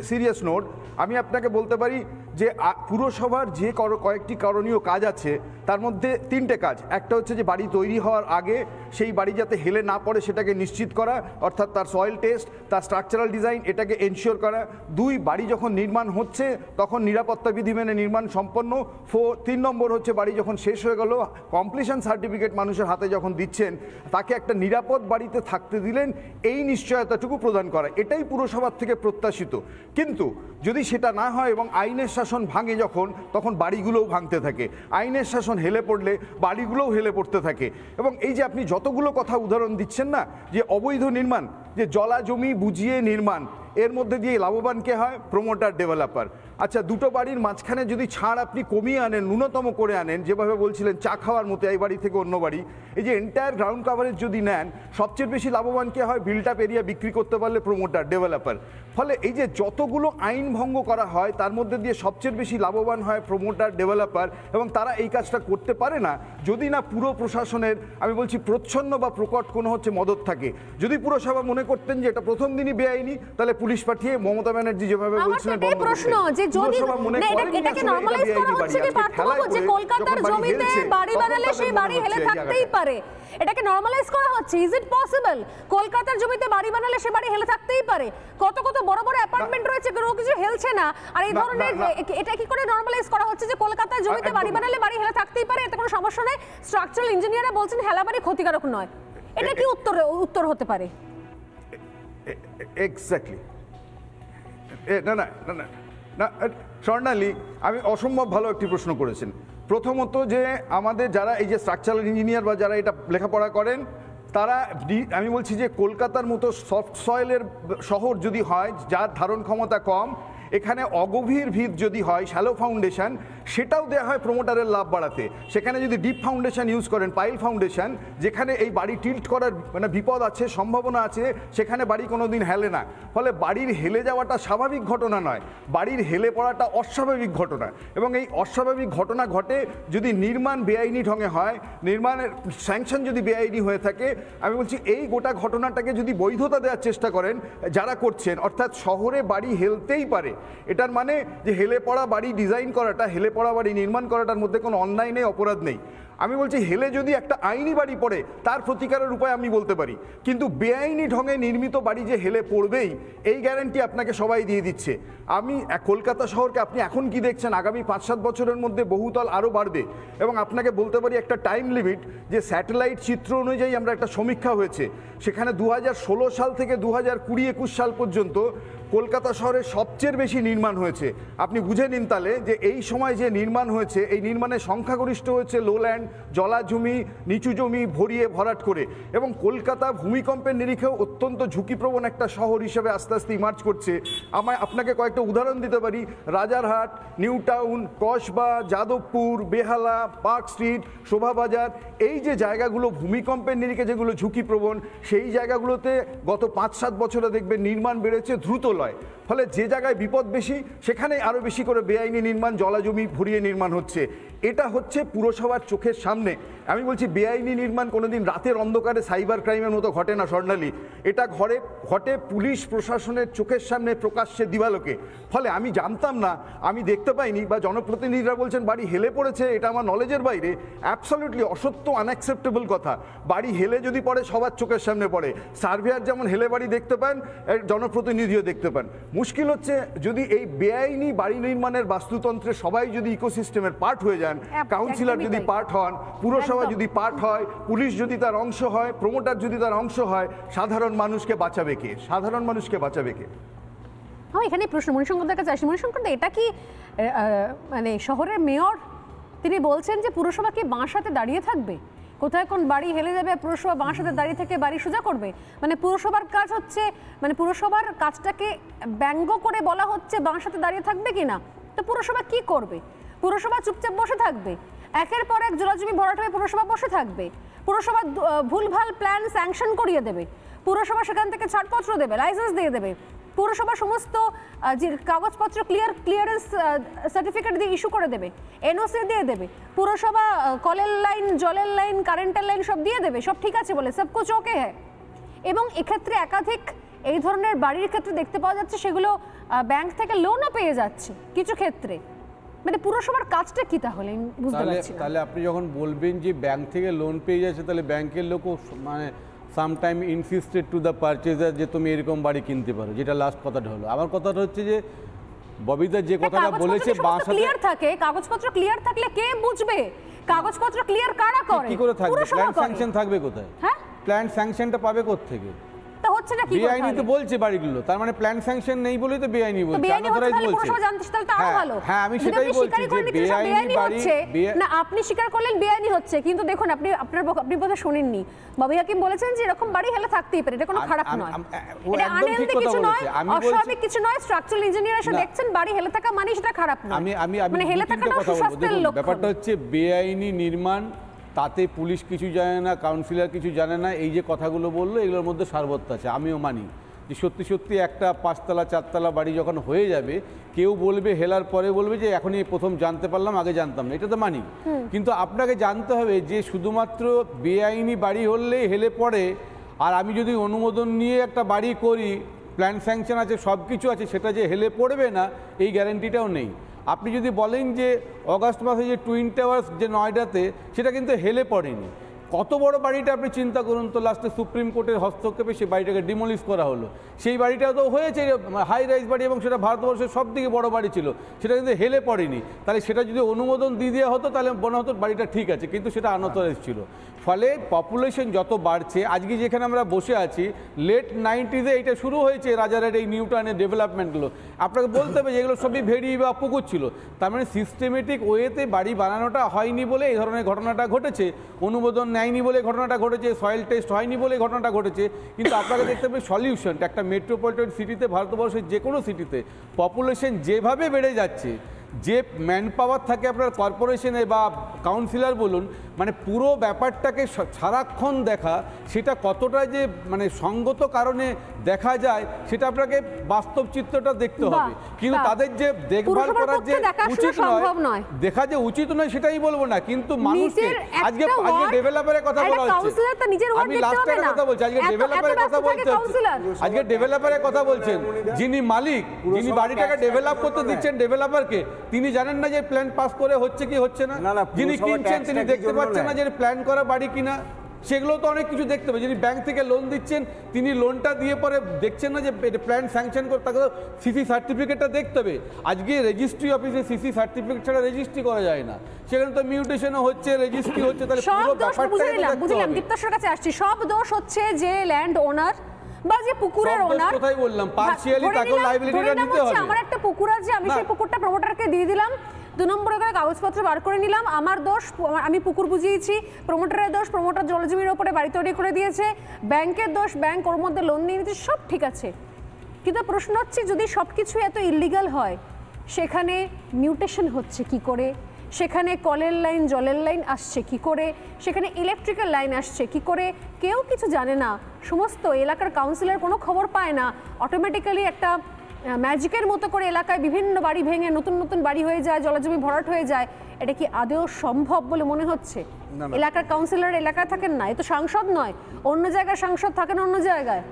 সিরিয়াস নোট আমি আপনাকে বলতে পারি যে পুরসভার যে কয়েকটি করণীয় কাজ আছে তার মধ্যে 3টে কাজ। একটা হচ্ছে যে বাড়ি তৈরি হওয়ার আগে সেই বাড়ি যাতে হেলে না পড়ে সেটাকে নিশ্চিত করা, অর্থাৎ তার সয়েল টেস্ট, তার স্ট্রাকচারাল ডিজাইন, এটাকে এনশিওর করা। 2, বাড়ি যখন নির্মাণ হচ্ছে তখন নিরাপত্তা বিধি মেনে নির্মাণ সম্পন্ন। 3 নম্বর হচ্ছে বাড়ি যখন শেষ হয়ে গেল, কমপ্লিশন সার্টিফিকেট মানুষের হাতে যখন দিচ্ছেন, তাকে একটা নিরাপদ বাড়িতে থাকতে দিলেন, এই নিশ্চয়তাটুকু প্রদান করা, এটাই পুরসভার থেকে প্রত্যাশিত। কিন্তু যদি সেটা না হয় এবং আইনের শাসন ভাঙে যখন, তখন বাড়িগুলোও ভাঙতে থাকে। আইনের শাসন হেলে পড়লে বাড়িগুলোও হেলে পড়তে থাকে। এবং এই যে আপনি যতগুলো কথা উদাহরণ দিচ্ছেন না, যে অবৈধ নির্মাণ, যে জলা জমি বুঝিয়ে নির্মাণ, এর মধ্যে দিয়ে লাভবান কে হয়? Promoter, developer. আচ্ছা, দুটো বাড়ির মাঝখানে যদি ছাড় আপনি কমিয়ে আনেন, ন্যূনতম করে আনেন, যেভাবে বলছিলেন চা খাওয়ার মতো এই বাড়ি থেকে অন্য বাড়ি, এই যে এন্টায়ার গ্রাউন্ড কাভারেজ যদি নেন, সবচেয়ে বেশি লাভবান কে হয়? বিল্ড আপ এরিয়া বিক্রি করতে পারলে প্রমোটার, ডেভেলপার। ফলে এই যে যতগুলো আইন ভঙ্গ করা হয় তার মধ্যে দিয়ে সবচেয়ে বেশি লাভবান হয় প্রমোটার, ডেভেলপার, এবং তারা এই কাজটা করতে পারে না যদি না পুরো প্রশাসনের, আমি বলছি প্রচ্ছন্ন বা প্রকট কোনো হচ্ছে মদত থাকে। যদি পুরসভা মনে করতেন যে এটা প্রথম দিনই বেআইনি, তাহলে পুলিশ পাঠিয়ে মমতা ব্যানার্জি যেভাবে বলছিলেন, প্রশ্ন যে যদি এটাকে নরমালাইজ করা হচ্ছে কি পার্থবাবু, যে কলকাতার জমিতে বাড়ি বানালে সেই বাড়ি হেলে থাকতেই পারে, এটাকে নরমালাইজ করা হচ্ছে। Is it possible? কলকাতার জমিতে বাড়ি বানালে সে বাড়ি হেলে থাকতেই পারে। কত কত বড় বড় অ্যাপার্টমেন্ট রয়েছে, কোনো কিছু হেলছে না, আর এই ধরনের এটা কি করে নরমালাইজ করা হচ্ছে যে কলকাতার জমিতে বাড়ি বানালে বাড়ি হেলে থাকতেই পারে, এতে কোনো সমস্যা নেই? স্ট্রাকচারাল ইঞ্জিনিয়াররা বলছেন হেলা বাড়ি ক্ষতিকারক নয়। এটা কি উত্তর হতে পারে? এক্স্যাক্টলি। না না না না না, স্বর্ণালী, আমি অসম্ভব ভালো একটি প্রশ্ন করেছেন। প্রথমত যে আমাদের যারা এই যে স্ট্রাকচারাল ইঞ্জিনিয়ার বা যারা এটা লেখাপড়া করেন তারা, আমি বলছি যে কলকাতার মতো সফট সয়েলের শহর যদি হয় যার ধারণ ক্ষমতা কম, এখানে অগভীর ভিত যদি হয়, শ্যালো ফাউন্ডেশন, সেটাও দেওয়া হয় প্রমোটারের লাভ বাড়াতে। সেখানে যদি ডিপ ফাউন্ডেশন ইউজ করেন, পাইল ফাউন্ডেশন, যেখানে এই বাড়ি টিল্ট করার মানে বিপদ আছে, সম্ভাবনা আছে, সেখানে বাড়ি কোনোদিন হেলে না। ফলে বাড়ির হেলে যাওয়াটা স্বাভাবিক ঘটনা নয়, বাড়ির হেলে পড়াটা অস্বাভাবিক ঘটনা। এবং এই অস্বাভাবিক ঘটনা ঘটে যদি নির্মাণ বেআইনি ঢঙে হয়, নির্মাণের স্যাংশন যদি বেআইনি হয়ে থাকে। আমি বলছি এই গোটা ঘটনাটাকে যদি বৈধতা দেওয়ার চেষ্টা করেন যারা করছেন, অর্থাৎ শহরে বাড়ি হেলতেই পারে, এটার মানে যে হেলে পড়া বাড়ি ডিজাইন করাটা, হেলে পড়া বাড়ি নির্মাণ করাটার মধ্যে কোনো অন্যায় নেই, অপরাধ নেই। আমি বলছি হেলে যদি একটা আইনি বাড়ি পড়ে তার প্রতিকারের উপায় আমি বলতে পারি, কিন্তু বেআইনি ঢঙে নির্মিত বাড়ি যে হেলে পড়বেই এই গ্যারান্টি আপনাকে সবাই দিয়ে দিচ্ছে। আমি কলকাতা শহরকে আপনি এখন কি দেখছেন, আগামী 5-7 বছরের মধ্যে বহুতল আরও বাড়বে। এবং আপনাকে বলতে পারি একটা টাইম লিমিট, যে স্যাটেলাইট চিত্র অনুযায়ী আমরা একটা সমীক্ষা হয়েছে, সেখানে 2016 সাল থেকে 2020-21 সাল পর্যন্ত কলকাতা শহরে সবচেয়ে বেশি নির্মাণ হয়েছে। আপনি বুঝে নিন তাহলে যে এই সময় যে নির্মাণ হয়েছে, এই নির্মাণের সংখ্যাগরিষ্ঠ হয়েছে লোল্যান্ড, জলাজমি, নিচু জমি ভরিয়ে ভরাট করে। এবং কলকাতা ভূমিকম্পের নিরিখেও অত্যন্ত ঝুঁকিপ্রবণ একটা শহর হিসেবে আস্তে আস্তে ইমার্জ করছে। আপনাকে কয়েকটা উদাহরণ দিতে পারি, রাজারহাট, নিউ টাউন, কসবা, যাদবপুর, বেহালা, পার্ক স্ট্রিট, শোভাবাজার, এই যে জায়গাগুলো ভূমিকম্পের নিরিখে যেগুলো ঝুঁকিপ্রবণ, সেই জায়গাগুলোতে গত 5-7 বছরে দেখবেন নির্মাণ বেড়েছে দ্রুত লয়। ফলে যে জায়গায় বিপদ বেশি সেখানে আরও বেশি করে বেআইনি নির্মাণ, জলাজমি ভরিয়ে নির্মাণ হচ্ছে। এটা হচ্ছে পুরসভার চোখের সামনে। আমি বলছি বেআইনি নির্মাণ কোনোদিন রাতের অন্ধকারে সাইবার ক্রাইমের মতো ঘটে না স্বর্ণালী, এটা ঘটে পুলিশ প্রশাসনের চোখের সামনে প্রকাশ্যে দিবালোকে। ফলে আমি জানতাম না, আমি দেখতে পাইনি, বা জনপ্রতিনিধিরা বলছেন বাড়ি হেলে পড়েছে, এটা আমার নলেজের বাইরে। অ্যাবসলিউটলি অসত্য, আনঅ্যাকসেপ্টেবল কথা। বাড়ি হেলে যদি পড়ে সবার চোখের সামনে পড়ে, সার্ভেয়ার যেমন হেলে বাড়ি দেখতে পান, জনপ্রতিনিধিও দেখতে পান। মুশকিল হচ্ছে যদি এই বেআইনি বাড়ি নির্মাণের বাস্তুতন্ত্রে সবাই যদি ইকোসিস্টেমের পার্ট হয়ে যান, কাউন্সিলর যদি পার্ট হন, পুরসভা যদি পার্ট হয়, পুলিশ যদি তার অংশ হয়, প্রমোটার যদি তার অংশ হয়, সাধারণ মানুষকে বাঁচাবে কে? সাধারণ মানুষকে বাঁচাবে কে? হ্যাঁ, এখানে প্রশ্ন মণিশঙ্করদের কাছে আসি। মণিশঙ্কর, এটা কি মানে শহরের মেয়র তিনি বলছেন যে পুরসভা কি বাঁশ হাতে দাঁড়িয়ে থাকবে? কোথায় কোন বাড়ি হেলে যাবে পুরসভা বাঁশ হাতে দাঁড়িয়ে থেকে বাড়ি সোজা করবে? মানে পুরসভার কাজ হচ্ছে, মানে পুরসভার কাজটাকে ব্যঙ্গ করে বলা হচ্ছে বাঁশ হাতে দাঁড়িয়ে থাকবে কিনা। তো পুরসভা কি করবে? পুরসভা চুপচাপ বসে থাকবে? একের পর এক জলাজমি ভরাট হয়ে পুরসভা বসে থাকবে? পুরসভা ভুলভাল প্ল্যান স্যাংশন করিয়ে দেবে? পুরসভা সেখান থেকে ছাড়পত্র দেবে, লাইসেন্স দিয়ে দেবে? পুরসভা সমস্ত যে কাগজপত্র ক্লিয়ারেন্স সার্টিফিকেট দিয়ে ইস্যু করে দেবে, এনওসি দিয়ে দেবে? পুরসভা কলের লাইন, জলের লাইন, কারেন্টের লাইন সব দিয়ে দেবে, সব ঠিক আছে বলে, সব কুছ ওকে হ্যাঁ। এবং এক্ষেত্রে একাধিক এই ধরনের বাড়ির ক্ষেত্রে দেখতে পাওয়া যাচ্ছে সেগুলো ব্যাংক থেকে লোনও পেয়ে যাচ্ছে কিছু ক্ষেত্রে। মানে পুরসভার কাজটা কি তাহলে বুঝতে পারছি না। তাহলে আপনি যখন বলবেন যে ব্যাংক থেকে লোন পেয়ে যাচ্ছে, তাহলে ব্যাংকের লোকও মানে sometime insisted to the purchaser যে তুমি এরকম বাড়ি কিনতে পারো, যেটা লাস্ট কথাটা হলো। আমার কথাটা হচ্ছে যে ববিদা যে কথাটা বলেছে, বাঁশ ক্লিয়ার থাকে, কাগজপত্র ক্লিয়ার থাকলে কে বুঝবে? কাগজপত্র ক্লিয়ার কারা করে? কি করে থাকবে? প্ল্যান স্যাংশন থাকবে কোথায়? হ্যাঁ, প্ল্যান স্যাংশনটা পাবে কোথা থেকে? তা হচ্ছে না কি? বেআইনি তো বলছে বাড়িগুলো, তার মানে প্ল্যান স্যাংশন নেই বলেই তো বেআইনি বলছে। হ্যাঁ, আমি সেটাই বলছি যে বেআইনি বাড়ি না, আপনি স্বীকার করলেন বেআইনি হচ্ছে, কিন্তু দেখুন আপনি বোধহয় শুনেননি, বাবু হাকিম বলেছেন যে এরকম বাড়ি হেলে থাকতেই পারে, এটা কোনো খারাপ নয়, এটা আনহেলদি কিছু নয়, অস্বাভাবিক কিছু নয়। স্ট্রাকচারাল ইঞ্জিনিয়ার এসে দেখছেন বাড়ি হেলে থাকা মানে সেটা খারাপ নয়। মানে হেলে থাকা না সুস্বাস্থ্যের লক্ষণ। ব্যাপারটা হচ্ছে বেআইনি নির্মাণ, তাতে পুলিশ কিছু জানে না, কাউন্সিলর কিছু জানে না, এই যে কথাগুলো বললো এগুলোর মধ্যে সারবত্য আছে। আমিও মানি যে সত্যি সত্যি একটা 5তলা 4তলা বাড়ি যখন হয়ে যাবে, কেউ বলবে হেলার পরে বলবে যে এখনই প্রথম জানতে পারলাম, আগে জানতাম না, এটা তো মানি। কিন্তু আপনাকে জানতে হবে যে শুধুমাত্র বেআইনি বাড়ি হলেই হেলে পড়ে, আর আমি যদি অনুমোদন নিয়ে একটা বাড়ি করি, প্ল্যান স্যাংশন আছে, সব কিছু আছে, সেটা যে হেলে পড়বে না এই গ্যারান্টিটাও নেই। আপনি যদি বলেন যে অগাস্ট মাসে যে টুইন টাওয়ার্স যে নয়ডাতে, সেটা কিন্তু হেলে পড়েনি। কত বড় বাড়িটা আপনি চিন্তা করুন তো, লাস্টে সুপ্রিম কোর্টের হস্তক্ষেপে সেই বাড়িটাকে ডিমলিশ করা হলো। সেই বাড়িটাও তো হয়েছে হাই রাইজ বাড়ি, এবং সেটা ভারতবর্ষের সব থেকে বড় বাড়ি ছিল, সেটা কিন্তু হেলে পড়েনি। তাহলে সেটা যদি অনুমোদন দিয়ে দেওয়া হতো তাহলে মনে হতো বাড়িটা ঠিক আছে, কিন্তু সেটা আনঅথরাইজ ছিল। ফলে পপুলেশন যত বাড়ছে, আজকে যেখানে আমরা বসে আছি লেট 90s এটা শুরু হয়েছে রাজারহাট এই নিউ টাউনের ডেভেলপমেন্টগুলো। আপনাকে বলতে হবে যেগুলো সবই ভেড়ি বা পুকুর ছিল, তার মানে সিস্টেমেটিক ওয়েতে বাড়ি বানানোটা হয়নি বলে এই ধরনের ঘটনাটা ঘটেছে, অনুমোদন নেয়নি বলে ঘটনাটা ঘটেছে, সয়েল টেস্ট হয়নি বলে ঘটনাটা ঘটেছে। কিন্তু আপনাকে দেখতে হবে সলিউশনটা একটা মেট্রোপলিটন সিটিতে, ভারতবর্ষের যে কোনো সিটিতে পপুলেশন যেভাবে বেড়ে যাচ্ছে, যে ম্যান পাওয়ার থাকে আপনার কর্পোরেশনে বা কাউন্সিলর বলুন, মানে পুরো ব্যাপারটাকে সারাক্ষণ দেখা, সেটা কতটা যে মানে সঙ্গত কারণে দেখা যায় সেটা আপনাকে বাস্তব চিত্রটা দেখতে হবে। কিন্তু তাদের যে দেখভাল করার যে উচিত নয়, দেখা যে উচিত নয় সেটাই বলবো না, কিন্তু মানুষকে আজকে ডেভেলপারের কথা বলা হচ্ছে, আমি লাস্ট একটা কথা বলছি, আজকে ডেভেলপারের কথা বলতে আজকে ডেভেলপারের কথা বলছেন, যিনি মালিক, যিনি বাড়িটাকে ডেভেলপ করতে দিচ্ছেন ডেভেলপারকে, তিনি জানেন না যে প্ল্যান পাস করে হচ্ছে কি হচ্ছে না, যিনি কিনছেন তিনি দেখতে পাচ্ছেন না যে প্ল্যান করা বাড়ি কিনা, সেগুলো তো অনেক কিছু দেখতে হবে। যিনি ব্যাংক থেকে লোন দিচ্ছেন তিনি লোনটা দিয়ে পরে দেখছেন না যে প্ল্যান স্যাংশন করে, তাকে সিসি সার্টিফিকেটটা দেখতে হবে। আজকে রেজিস্ট্রি অফিসে সিসি সার্টিফিকেট ছাড়া রেজিস্ট্রি করা যায় না, সেখানে তো মিউটেশনও হচ্ছে, রেজিস্ট্রি হচ্ছে, তাহলে পুরো ব্যাপারটা বুঝলাম। দীপ্তার কাছে আসছি, সব দোষ হচ্ছে যে ল্যান্ড ওনার বা যে পুকুরের ওনার, কোথায় বললাম পার্সিয়ালি তাকে লায়াবিলিটিটা নিতে হবে। আমার একটা পুকুর আছে, আমি সেই পুকুরটা প্রমোটারকে দিয়ে দিলাম, 2 নম্বরে করে কাগজপত্র বার করে নিলাম, আমার দোষ, আমি পুকুর বুঝিয়েছি, প্রমোটারের দোষ, প্রমোটার জলজমির উপরে বাড়ি তৈরি করে দিয়েছে, ব্যাংকের দোষ, ব্যাংক ওর মধ্যে লোন নিয়ে নিয়েছে, সব ঠিক আছে। কিন্তু প্রশ্ন হচ্ছে যদি সব কিছু এত ইলিগাল হয়, সেখানে মিউটেশন হচ্ছে কি করে, সেখানে কলের লাইন জলের লাইন আসছে কি করে, সেখানে ইলেকট্রিক্যাল লাইন আসছে কি করে, কেউ কিছু জানে না, সমস্ত এলাকার কাউন্সিলর কোনো খবর পায় না, অটোমেটিক্যালি একটা ম্যাজিকের মতো করে এলাকায় বিভিন্ন বাড়ি ভেঙে নতুন নতুন বাড়ি হয়ে যায়, জলজমি ভরাট হয়ে যায়। এটা কি আদৌ সম্ভব বলে মনে হচ্ছে? এলাকার কাউন্সিলর এলাকায় থাকেন না, এ তো সাংসদ নয়, অন্য জায়গায় সাংসদ থাকেন, অন্য জায়গায়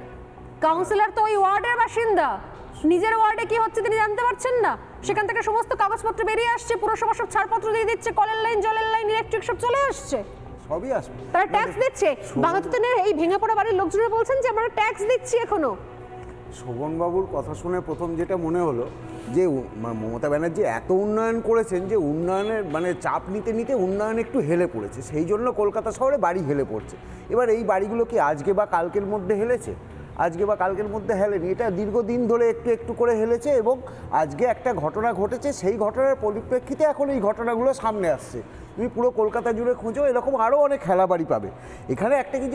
কাউন্সিলর তো ওই ওয়ার্ডের বাসিন্দা, নিজের ওয়ার্ডে কি হচ্ছে তিনি জানতে পারছেন না, সেখান থেকে সমস্ত কাগজপত্র বেরিয়ে আসছে, পুরসভা সব ছাড়পত্র দিয়ে দিচ্ছে, কলের লাইন জলের লাইন ইলেকট্রিক সব চলে আসছে, সবই আসবে, তারা ট্যাক্স দিচ্ছে। বাঘাতুতেনের এই ভেঙে পড়া বাড়ির লোকজনের বলছেন যে আমরা ট্যাক্স দিচ্ছি এখনো। শোভনবাবুর কথা শুনে প্রথম যেটা মনে হলো যে মমতা ব্যানার্জি এত উন্নয়ন করেছেন যে উন্নয়নের মানে চাপ নিতে নিতে উন্নয়ন একটু হেলে পড়েছে, সেই জন্য কলকাতা শহরে বাড়ি হেলে পড়ছে। এবার এই বাড়িগুলো কি আজকে বা কালকের মধ্যে হেলেছে? আজকে বা কালকের মধ্যে হেলেনি, এটা দীর্ঘদিন ধরে একটু একটু করে হেলেছে এবং আজকে একটা ঘটনা ঘটেছে, সেই ঘটনার পরিপ্রেক্ষিতে এখন এই ঘটনাগুলো সামনে আসছে। তুমি পুরো কলকাতা জুড়ে খোঁজো, এরকম আরও অনেক খেলা বাড়ি পাবে। এখানে একটা কি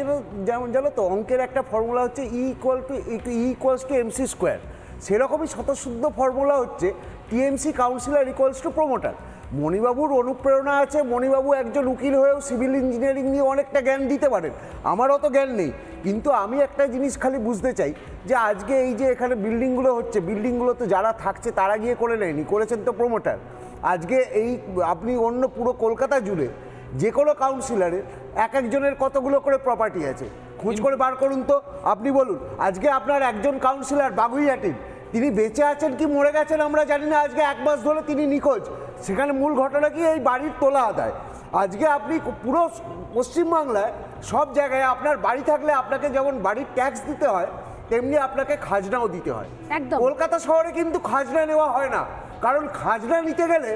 যেমন জানো তো, অঙ্কের একটা ফর্মুলা হচ্ছে E equals to MC square, সেরকমই স্বতঃসিদ্ধ ফর্মুলা হচ্ছে TMC councillor equals to promoter. মণিবাবুর অনুপ্রেরণা আছে, মণিবাবু একজন উকিল হয়েও সিভিল ইঞ্জিনিয়ারিং নিয়ে অনেকটা জ্ঞান দিতে পারেন, আমার অত জ্ঞান নেই, কিন্তু আমি একটা জিনিস খালি বুঝতে চাই যে আজকে এই যে এখানে বিল্ডিংগুলো হচ্ছে, বিল্ডিংগুলো তো যারা থাকছে তারা গিয়ে করে নেয়নি, করেছেন তো প্রমোটার। আজকে এই আপনি অন্য পুরো কলকাতা জুড়ে যে কোনো কাউন্সিলরের এক একজনের কতগুলো করে প্রপার্টি আছে, খোঁজ করে বার করুন তো, আপনি বলুন। আজকে আপনার একজন কাউন্সিলর বাগুইয়াটির, তিনি বেঁচে আছেন কি মরে গেছেন আমরা জানি না, আজকে 1 মাস ধরে তিনি নিখোঁজ। সেখানে মূল ঘটনা কি, এই বাড়ির তোলা আদায়। আজকে আপনি পুরো পশ্চিমবাংলায় সব জায়গায় আপনার বাড়ি থাকলে আপনাকে যেমন বাড়ির ট্যাক্স দিতে হয়, তেমনি আপনাকে খাজনাও দিতে হয়। কলকাতা শহরে কিন্তু খাজনা নেওয়া হয় না, কারণ খাজনা নিতে গেলে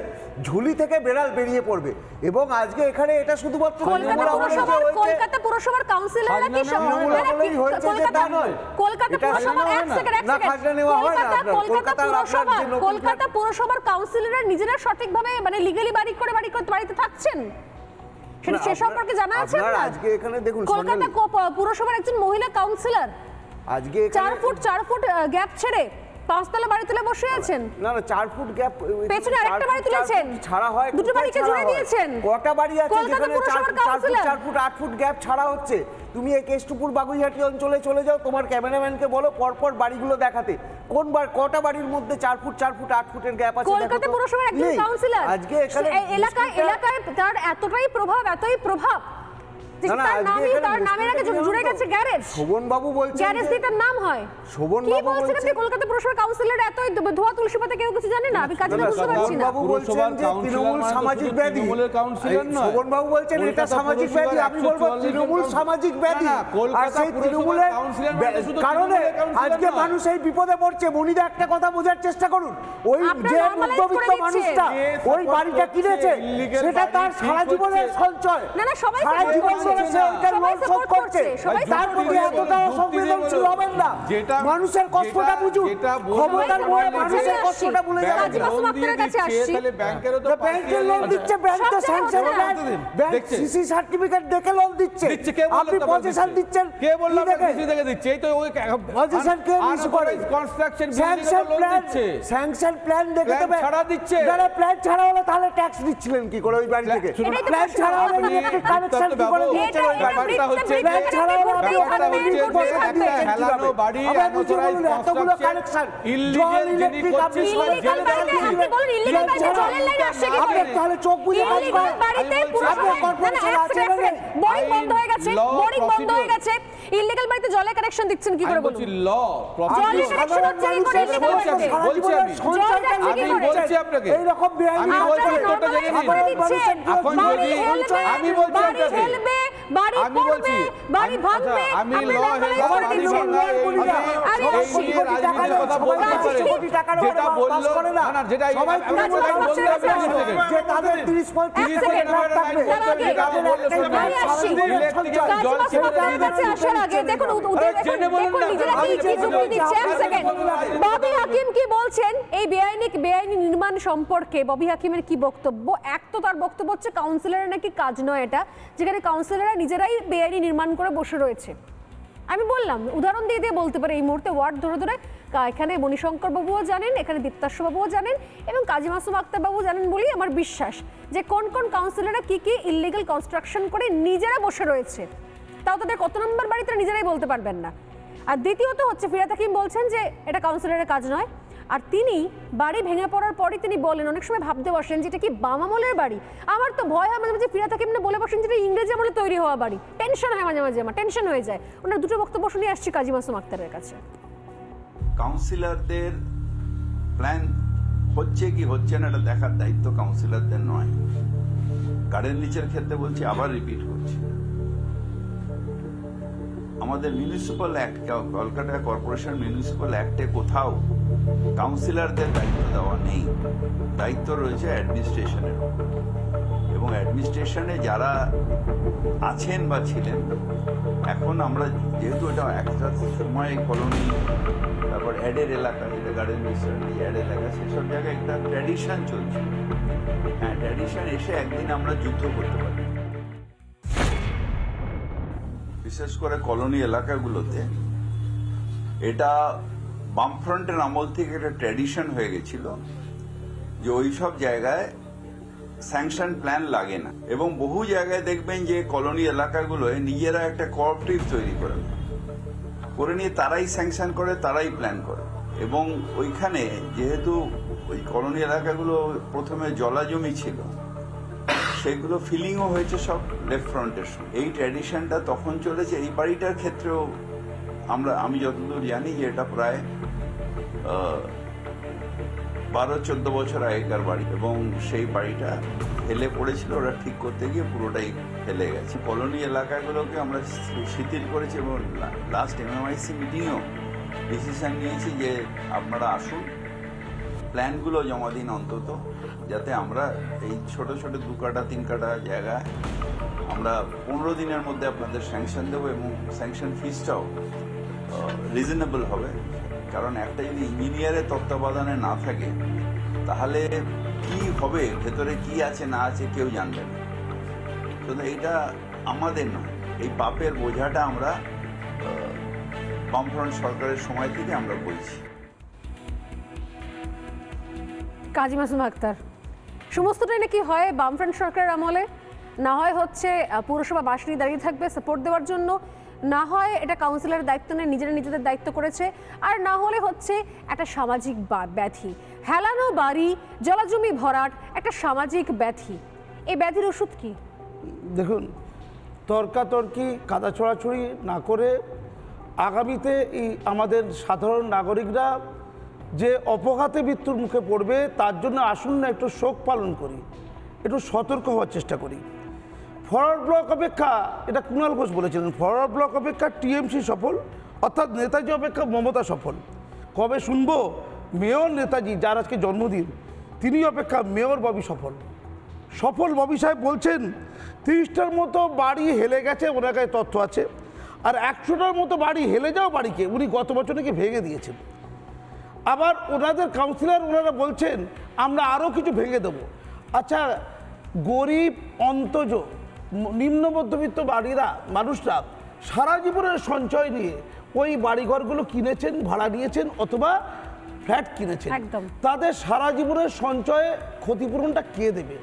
ঝুলি থেকে বেড়াল বেরিয়ে পড়বে। এবং আজকে এখানে এটা শুধুমাত্র কলকাতা পুরসভার কাউন্সিলররা কি কলকাতা পুরসভার কাউন্সিলররা নিজেরা সঠিকভাবে মানে লিগ্যালি বাড়িতে থাকছেন সেটা সে সম্পর্কে জানা আছে? আজকে এখানে দেখুন, কলকাতা পুরসভার একজন মহিলা কাউন্সিলর আজকে 4 ফুট গ্যাপ ছেড়ে 5 তলা বাড়ি তুলে বসে আছেন। না 4 ফুট গ্যাপ পেছনে আরেকটা বাড়ি তুলেছেন, ছাড়া হয়, দুটো বাড়িকে জুড়ে দিয়েছেন। কটা বাড়ি আছে যেখানে 4 ফুট 8 ফুট গ্যাপ ছাড়া হচ্ছে? তুমি এই কেষ্টপুর বাগুইহাটি অঞ্চলে চলে যাও, তোমার ক্যামেরাম্যানকে বলো পরপর বাড়িগুলো দেখাতে, কটা বাড়ির মধ্যে 4 ফুট 8 ফুটের গ্যাপ আছে। কলকাতা পুরসভার একজন কাউন্সিলর আজকে এখানে এলাকায় তার এতটাই প্রভাব শোভনবাবু বলছেন গ্যারেজ দিয়ে তার নাম হয়। শোভনবাবু বলছেন কলকাতা পুরসভার কাউন্সিলর এতই ধোয়া তুলসী পাতা কেউ কিছু জানে না, আমি কাজে বুঝতে পারছি না। শোভনবাবু বলছেন যে তৃণমূল সামাজিক ব্যাধি, শোভনবাবু বলছেন এটা সামাজিক ব্যাধি, আমি বলবো তৃণমূল সামাজিক ব্যাধি। আর সেই তৃণমূলের কারণে আজকে মানুষ এই বিপদে পড়ছে। মনিদা একটা কথা বোঝার চেষ্টা করুন, ওই যে মধ্যবিত্ত মানুষটা ওই বাড়িটা কিনেছে সেটা তার সারা জীবনের সঞ্চয়, সারা জীবন বলেছে এটা লোন শোধ করছে, তার প্রতি এতটা অসংবেদনশীল হবেন না। মানুষের কষ্টটা বুঝুন, ক্ষমতার বলে মানুষের কষ্টটা ভুলে যাবেন। ব্যাংকের লোন দিচ্ছে, ব্যাংক তো sanction plan, bank CC certificate দেখে লোন দিচ্ছে, আপনি পজিশন দিচ্ছেন, কে বলল সিসি দেখে দিচ্ছে? এই তো ওই পজিশন কে ইস্যু করে construction sanction plan, sanction plan দেখে দেবে, ছাড়া দিচ্ছে। যারা প্ল্যান ছাড়া হলে তাহলে ট্যাক্স দিচ্ছিলেন কি করে ওই বাড়ি থেকে? প্ল্যান ছাড়া হলে ইলেকট্রিক কানেকশন কি করে দিচ্ছেন ওই বাড়িটা? হচ্ছে প্ল্যান ছাড়া হলে আপনি ওখানে বিল পয়সা দিয়ে হেলানো বাড়ি অথরাইজড এতগুলো কানেকশন ইলিগাল ইলেকট্রিক আপনি ইলিগাল বাড়িতে আপনি বলেন ইলিগাল বাড়িতে জলের লাইন আসছে কি করে? তাহলে চোখ বুজে কাজ করেন। বাড়িতে পুরো কর্পোরেশন আছে, বোরিং বন্ধ হয়ে গেছে, বোরিং বন্ধ হয়ে গেছে, ইলিগাল বাড়িতে জলের কানেকশন দিচ্ছেন কি করে বলুন? ল জলের কানেকশন হচ্ছে কি করে? ইলিগাল বাড়িতে বলছি আমি বলছি আপনাকে এই রকম বেআইনি বলতে উত্তরটা জেনে নিন। এখন যদি আমি বলছি আপনাকে বাড়ি পড়বে, বাড়ি ভাঙবে, আমি ল বাড়ি ভাঙা এই রাজনীতির কথা বলতে পারে, যেটা বললো না যেটা সবাই বলতে যে তাদের 30 লাখ থাকবে, জল আসার আগে দেখুন নিজেরা কি যুক্তি দিচ্ছে। এক সেকেন্ড, ববি হাকিম কি বলছেন এই বেআইনি নির্মাণ সম্পর্কে? ববি হাকিমের কি বক্তব্য? এক তো তার বক্তব্য হচ্ছে কাউন্সিলরের নাকি কাজ নয় এটা, যেখানে কাউন্সিলররা নিজেরাই বেআইনি নির্মাণ করে বসে রয়েছে। আমি বললাম উদাহরণ দিয়ে দিয়ে বলতে পারে এই মুহূর্তে ওয়ার্ড ধরে ধরে, এখানে মণিশঙ্কর বাবুও জানেন, এখানে দীপ্তাশ্ব বাবুও জানেন এবং কাজী মাসুম আক্তার বাবু জানেন বলেই আমার বিশ্বাস যে কোন কোন কাউন্সিলররা কি কি ইললিগাল কনস্ট্রাকশন করে নিজেরা বসে রয়েছে, তাও তাদের কত নম্বর বাড়িতে নিজেরাই বলতে পারবেন না। আর দ্বিতীয়ত হচ্ছে ফিরহাদ হাকিম বলছেন যে এটা কাউন্সিলরের কাজ নয়, আর তিনি বাড়ি ভেঙে পড়ার পরই তিনি বলেন, অনেক সময় ভাবতে বসেন যেটা কি বাম আমলের বাড়ি। আমার তো ভয় হয় মাঝে মাঝে ফিরহাদ হাকিম বলে বসেন যেটা ইংরেজি আমলে তৈরি হওয়া বাড়ি। টেনশন হয় মাঝে মাঝে, আমার টেনশন হয়ে যায়। ওনার দুটো বক্তব্য শুনে আসছি কাজী মাসুম আক্তারের কাছে। কাউন্সিলরদের প্ল্যান হচ্ছে কি হচ্ছে না এটা দেখার দায়িত্ব কাউন্সিলরদের নয়। গার্ডেন নিচের ক্ষেত্রে বলছি, আবার রিপিট করছি, আমাদের municipal act, Kolkata corporation municipal অ্যাক্টে কোথাও কাউন্সিলরদের দায়িত্ব দেওয়া নেই। দায়িত্ব রয়েছে অ্যাডমিনিস্ট্রেশনের, এবং অ্যাডমিনিস্ট্রেশনে যারা আছেন বা ছিলেন, এখন আমরা যেহেতু এটা একটা সময় কলোনি, তারপর অ্যাডের এলাকা, যেটা গার্ডেন অ্যাড এলাকা, সেসব জায়গায় একটা ট্র্যাডিশন চলছে। হ্যাঁ, ট্র্যাডিশন এসে একদিন আমরা যুদ্ধ করতে পারি। বিশেষ করে কলোনি এলাকাগুলোতে এটা বামফ্রন্টের আমল থেকে একটা ট্র্যাডিশন হয়ে গেছিল যে ওই সব জায়গায় স্যাংশন প্ল্যান লাগে না, এবং বহু জায়গায় দেখবেন যে কলোনি এলাকাগুলোয় নিজেরা একটা কোঅপারেটিভ তৈরি করে নিয়ে তারাই স্যাংশন করে, তারাই প্ল্যান করে। এবং ওইখানে যেহেতু ওই কলোনি এলাকাগুলো প্রথমে জলাজমি ছিল, সেগুলো ফিলিংও হয়েছে সব লেফট ফ্রন্টের সঙ্গে। এই ট্র্যাডিশনটা তখন চলেছে। এই বাড়িটার ক্ষেত্রেও আমি যতদূর জানি যে এটা প্রায় 12-14 বছর আগেকার বাড়ি, এবং সেই বাড়িটা হেলে পড়েছিল, ওরা ঠিক করতে গিয়ে পুরোটাই হেলে গেছে। কলোনি এলাকাগুলোকে আমরা শিথিল করেছি, এবং লাস্ট MMIC মিটিংয়েও ডিসিশন নিয়েছি যে আপনারা আসুন, প্ল্যানগুলো জমা দিন অন্তত, যাতে আমরা এই ছোট ছোট 2 কাঠা 3 কাঠা জায়গায় আমরা 15 দিনের মধ্যে আপনাদের স্যাংশন দেবো, এবং স্যাংশন ফিসটাও রিজনেবল হবে। কারণ একটা যদি ইঞ্জিনিয়ারের তত্ত্বাবধানে না থাকে, তাহলে কি হবে, ভেতরে কি আছে না আছে কেউ জানবে না। তো এইটা আমাদের নয়, এই পাপের বোঝাটা আমরা বামফ্রন্ট সরকারের সময় থেকে আমরা বলছি। কাজী মাসুম আক্তার, সমস্তটাই নাকি হয় বামফ্রন্ট সরকারের আমলে, না হয় হচ্ছে পৌরসভা বাসনী দাঁড়িয়ে থাকবে সাপোর্ট দেওয়ার জন্য, না হয় এটা কাউন্সিলরের দায়িত্ব নিয়ে নিজেদের দায়িত্ব করেছে, আর না হলে হচ্ছে একটা সামাজিক ব্যাধি। হেলানো বাড়ি, জলাজমি ভরাট একটা সামাজিক ব্যাধি। এই ব্যাধির ওষুধ কি? দেখুন, তর্কাতর্কি কাদা ছড়াছড়ি না করে আগামীতে এই আমাদের সাধারণ নাগরিকরা যে অপঘাতে মৃত্যুর মুখে পড়বে, তার জন্য আসুন না একটু শোক পালন করি, একটু সতর্ক হওয়ার চেষ্টা করি। ফরওয়ার্ড ব্লক অপেক্ষা, এটা কুণাল ঘোষ বলেছিলেন, ফরওয়ার্ড ব্লক অপেক্ষা টিএমসি সফল, অর্থাৎ নেতাজি অপেক্ষা মমতা সফল। কবে শুনবো মেয়র নেতাজি, যার আজকে জন্মদিন, তিনি অপেক্ষা মেয়র ববি সফল। সফল ববি সাহেব বলছেন 30টার মতো বাড়ি হেলে গেছে, ওনার কাছে তথ্য আছে, আর 100টার মতো বাড়ি হেলে যাও বাড়িকে উনি গত বছর নাকি ভেঙে দিয়েছেন। আবার ওনাদের কাউন্সিলর ওনারা বলছেন আমরা আরও কিছু ভেঙে দেবো। আচ্ছা, গরিব অন্তজ নিম্ন মধ্যবিত্ত মানুষরা সারা জীবনের সঞ্চয় নিয়ে ওই বাড়িঘরগুলো কিনেছেন, ভাড়া নিয়েছেন অথবা ফ্ল্যাট কিনেছেন, তাদের সারা জীবনের সঞ্চয়ে ক্ষতিপূরণটা কে দেবে?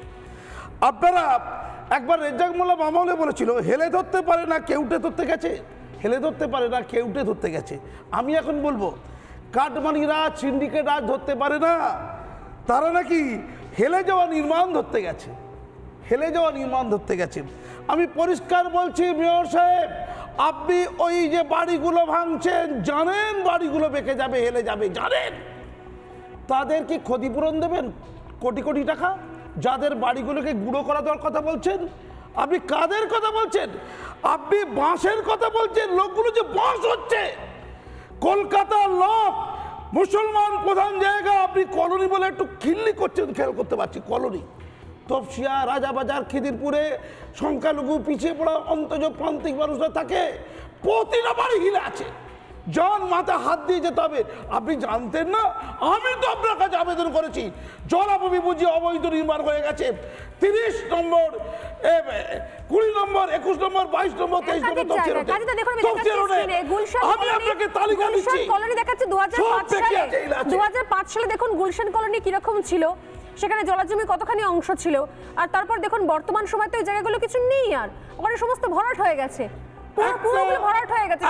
আপনারা একবার রেজ্জাক মোল্লা মামলে বলেছিল হেলে ধরতে পারে না কেউটে ধরতে গেছে, হেলে ধরতে পারে না কেউটে ধরতে গেছে। আমি এখন বলবো কাটমানিরা সিন্ডিকেট আজ ধরতে পারে না, তারা নাকি হেলে যাওয়া নির্মাণ ধরতে গেছে, হেলে যাওয়া নির্মাণ ধরতে গেছে। আমি পরিষ্কার বলছি মেয়র সাহেব, আপনি ওই যে বাড়িগুলো ভাঙছেন জানেন বাড়িগুলো বেঁকে যাবে, হেলে যাবে জানেন, তাদের কি ক্ষতিপূরণ দেবেন কোটি কোটি টাকা? যাদের বাড়িগুলোকে গুঁড়ো করা দেওয়ার কথা বলছেন, আপনি কাদের কথা বলছেন? আপনি বাঁশের কথা বলছেন, লোকগুলো যে বাঁশ হচ্ছে, কলকাতার লোক মুসলমান প্রধান জায়গা, আপনি কলোনি বলে একটু খিল্লি করছেন, খেয়াল করতে পারছি, কলোনি তপসিয়া, রাজাবাজার, খিদিরপুরে সংখ্যালঘু পিছিয়ে পড়া অন্তজ প্রান্তিক মানুষরা থাকে, প্রতিটা বাড়ি হিলে আছে, জন মাথা হাত দিয়ে যেতে হবে। আপনি জানতেন না? আমি তো আপনার কাছে আবেদন করেছি, জলাভূমি বুঝিয়ে অবৈধ নির্মাণ হয়ে গেছে 30 নম্বর, 20 নম্বর, 21 নম্বর, 22 নম্বর, 23 নম্বর আমি আপনাকে তালিকা দিচ্ছি। কলোনি দেখাচ্ছে 2005 সালে দেখুন গুলশান কলোনি কিরকম ছিল, সেখানে জলাজমি কতখানি অংশ ছিল, আর তারপর দেখুন বর্তমান সময় তো এই জায়গাগুলো কিছু নেই, আর ওখানে সমস্ত ভরাট হয়ে গেছে,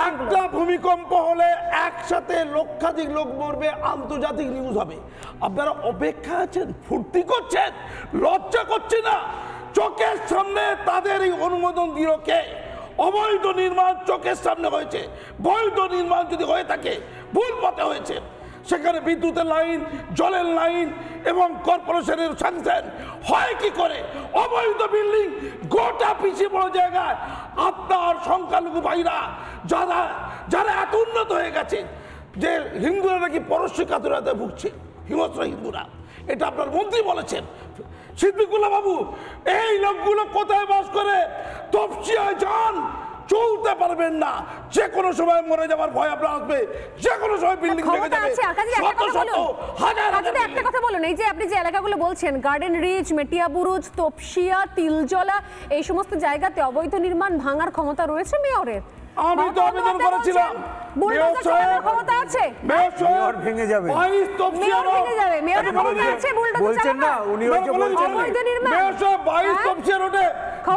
একটা ভূমিকম্প হলে একসাথে লক্ষাধিক লোক মরবে, আন্তর্জাতিক নিউজ হবে। আপনারা অপেক্ষা আছেন, ফুর্তি করছেন, লজ্জা করছে না? চোখের সামনে তাদের এই অনুমোদন দিল কে? অবৈধ নির্মাণ চোখের সামনে হয়েছে, বৈধ নির্মাণ যদি হয়ে থাকে ভুল পথে হয়েছে, সেখানে বিদ্যুতের লাইন, জলের লাইন এবং কর্পোরেশনের স্যাংশন হয় কি করে? অবৈধ বিল্ডিং গোটা পিছিয়ে বড় জায়গায় আপনার সংখ্যালঘু ভাইরা যারা এত উন্নত হয়ে গেছে যে হিন্দুরা নাকি পরশ্রী কাতুরাতে ভুগছে, হিংস্র হিন্দুরা, এটা আপনার মন্ত্রী বলেছেন। সিদ্দিকুল্লাহ বাবু, এই লোকগুলো কোথায় বাস করে? তপসিয়ায় যান, চলতে পারবেন না, যে কোনো সময় মরে যাবার ভয় আপনার আসবে, যে কোনো সময় বিল্ডিং ভেঙে যাবে। একটা কথা বলুন, এই যে আপনি যে এলাকাগুলো বলছেন গার্ডেন রিচ, মেটিয়া বুরুজ, তপসিয়া, তিলজলা, এই সমস্ত জায়গাতে অবৈধ নির্মাণ ভাঙার ক্ষমতা রয়েছে মেয়রের? আমি তো আবেদন করেছিলাম, বুলডোজার চালানোর ক্ষমতা আছে, মেয়র ভেঙে যাবে, মেয়র ভেঙে যাবে, মেয়রের ক্ষমতা আছে বুলডোজার চালানোর? বলছেন না উনি ওই যে বলছেন অবৈধ নির্মাণ, মেয়র সাহেব 22 তপসিয়া রোডে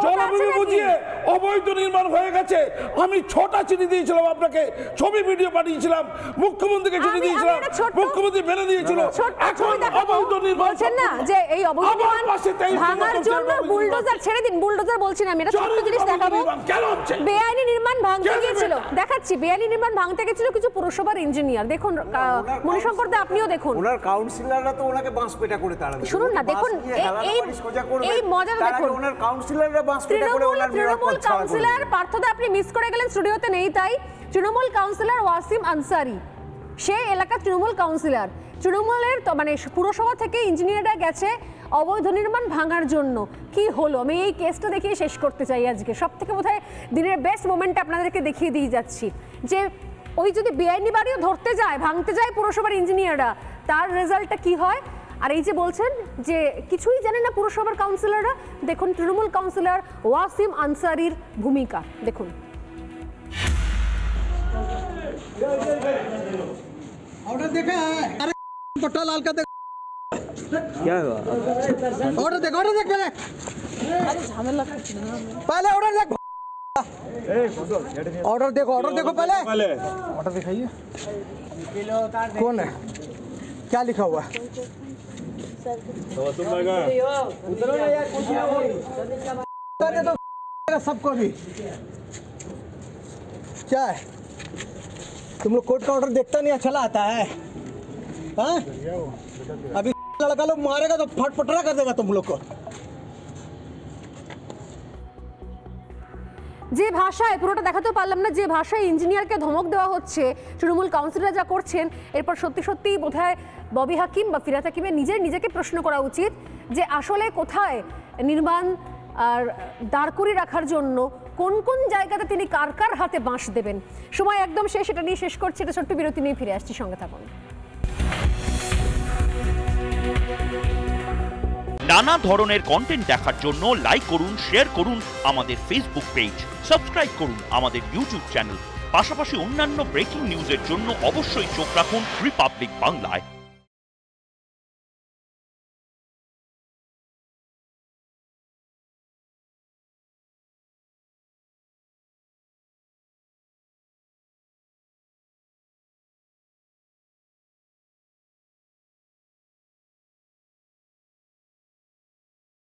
জলাভূমি বুঝিয়ে অবৈধ নির্মাণ হয়ে গেছে। আমি 6টা চিঠি দিয়েছিলাম আপনাকে, ছবি ভিডিও পাঠিয়েছিলাম, মুখ্যমন্ত্রীকে চিঠি দিয়েছিলাম, মুখ্যমন্ত্রী মেনে দিয়েছিল। এখন অবৈধ নির্মাণ বলছেন না যে এই অবৈধ নির্মাণ ভাঙার জন্য বুলডোজার, ছেড়ে দিন বুলডোজার বলছি না, আমি এটা ছোট্ট জিনিস দেখাবো। বেআইনি নির্মাণ ভাঙতে গিয়েছিল, দেখাচ্ছি, বেআইনি নির্মাণ ভাঙতে গিয়েছিল কিছু পুরসভার ইঞ্জিনিয়ার। দেখুন মণিশঙ্কর দা, আপনিও দেখুন, ওনার কাউন্সিলররা তো ওনাকে বাঁশ পেটা করে তাড়াবে। শুনুন না, দেখুন এই মজাটা দেখুন, ওনার কাউন্সিলররা বাঁশ পেটা করে ওনার তৃণমূল কাউন্সিলর পার্থদা আপনি মিস করে গেলেন, স্টুডিওতে নেই তাই, তৃণমূল কাউন্সিলর ওয়াসিম আনসারি, সেই এলাকার তৃণমূল কাউন্সিলর, তৃণমূলের মানে পুরসভা থেকে ইঞ্জিনিয়াররা গেছে অবৈধ নির্মাণ ভাঙার জন্য। কি হলো? আমি এই কেসটা দেখিয়ে শেষ করতে চাই আজকে, সব থেকে বোধহয় দিনের বেস্ট মোমেন্টটা আপনাদেরকে দেখিয়ে দিয়ে যাচ্ছি, যে ওই যদি বেআইনি বাড়িও ধরতে যায়, ভাঙতে যায় পুরসভার ইঞ্জিনিয়াররা, তার রেজাল্টটা কি হয়। আর এই যে বলছেন যে কিছুই জানে না পুরসভার কাউন্সিলররা, দেখুন তৃণমূল কাউন্সিলর ওয়াসিম আনসারির ভূমিকা দেখুন। ऑर्डर देखा है? अरे पट्टा लाल का देख, क्या हुआ? ऑर्डर देख पहले, पहले ऑर्डर देख, ऑर्डर देखो पहले ऑर्डर दिखाइए, कौन है, क्या लिखा हुआ है? सबको भी क्या है, तुम लोग कोर्ट का ऑर्डर देखता नहीं, अच्छा आता है? हाँ? अभी लड़का लोग मारेगा तो फटफटरा कर देगा तुम लोग को। যে ভাষায়, পুরোটা দেখাতেও পারলাম না, যে ভাষায় ইঞ্জিনিয়ারকে ধমক দেওয়া হচ্ছে, তৃণমূল কাউন্সিলর যা করছেন, এরপর সত্যি সত্যি বোধহয় ববি হাকিম বা ফিরাদ হাকিমের নিজেকে প্রশ্ন করা উচিত যে আসলে কোথায় নির্মাণ আর দাঁড় করিয়ে রাখার জন্য কোন কোন জায়গাতে তিনি কার কার হাতে বাঁশ দেবেন। সময় একদম শেষ, এটা নিয়ে শেষ করছি, এটা ছোট্ট বিরতি নিয়ে ফিরে আসছি, সঙ্গে থাকুন। নানা ধরনের কন্টেন্ট দেখার জন্য লাইক করুন, শেয়ার করুন আমাদের ফেসবুক পেজ, সাবস্ক্রাইব করুন আমাদের ইউটিউব চ্যানেল। পাশাপাশি অন্যান্য ব্রেকিং নিউজের জন্য অবশ্যই চোখ রাখুন রিপাবলিক বাংলায়।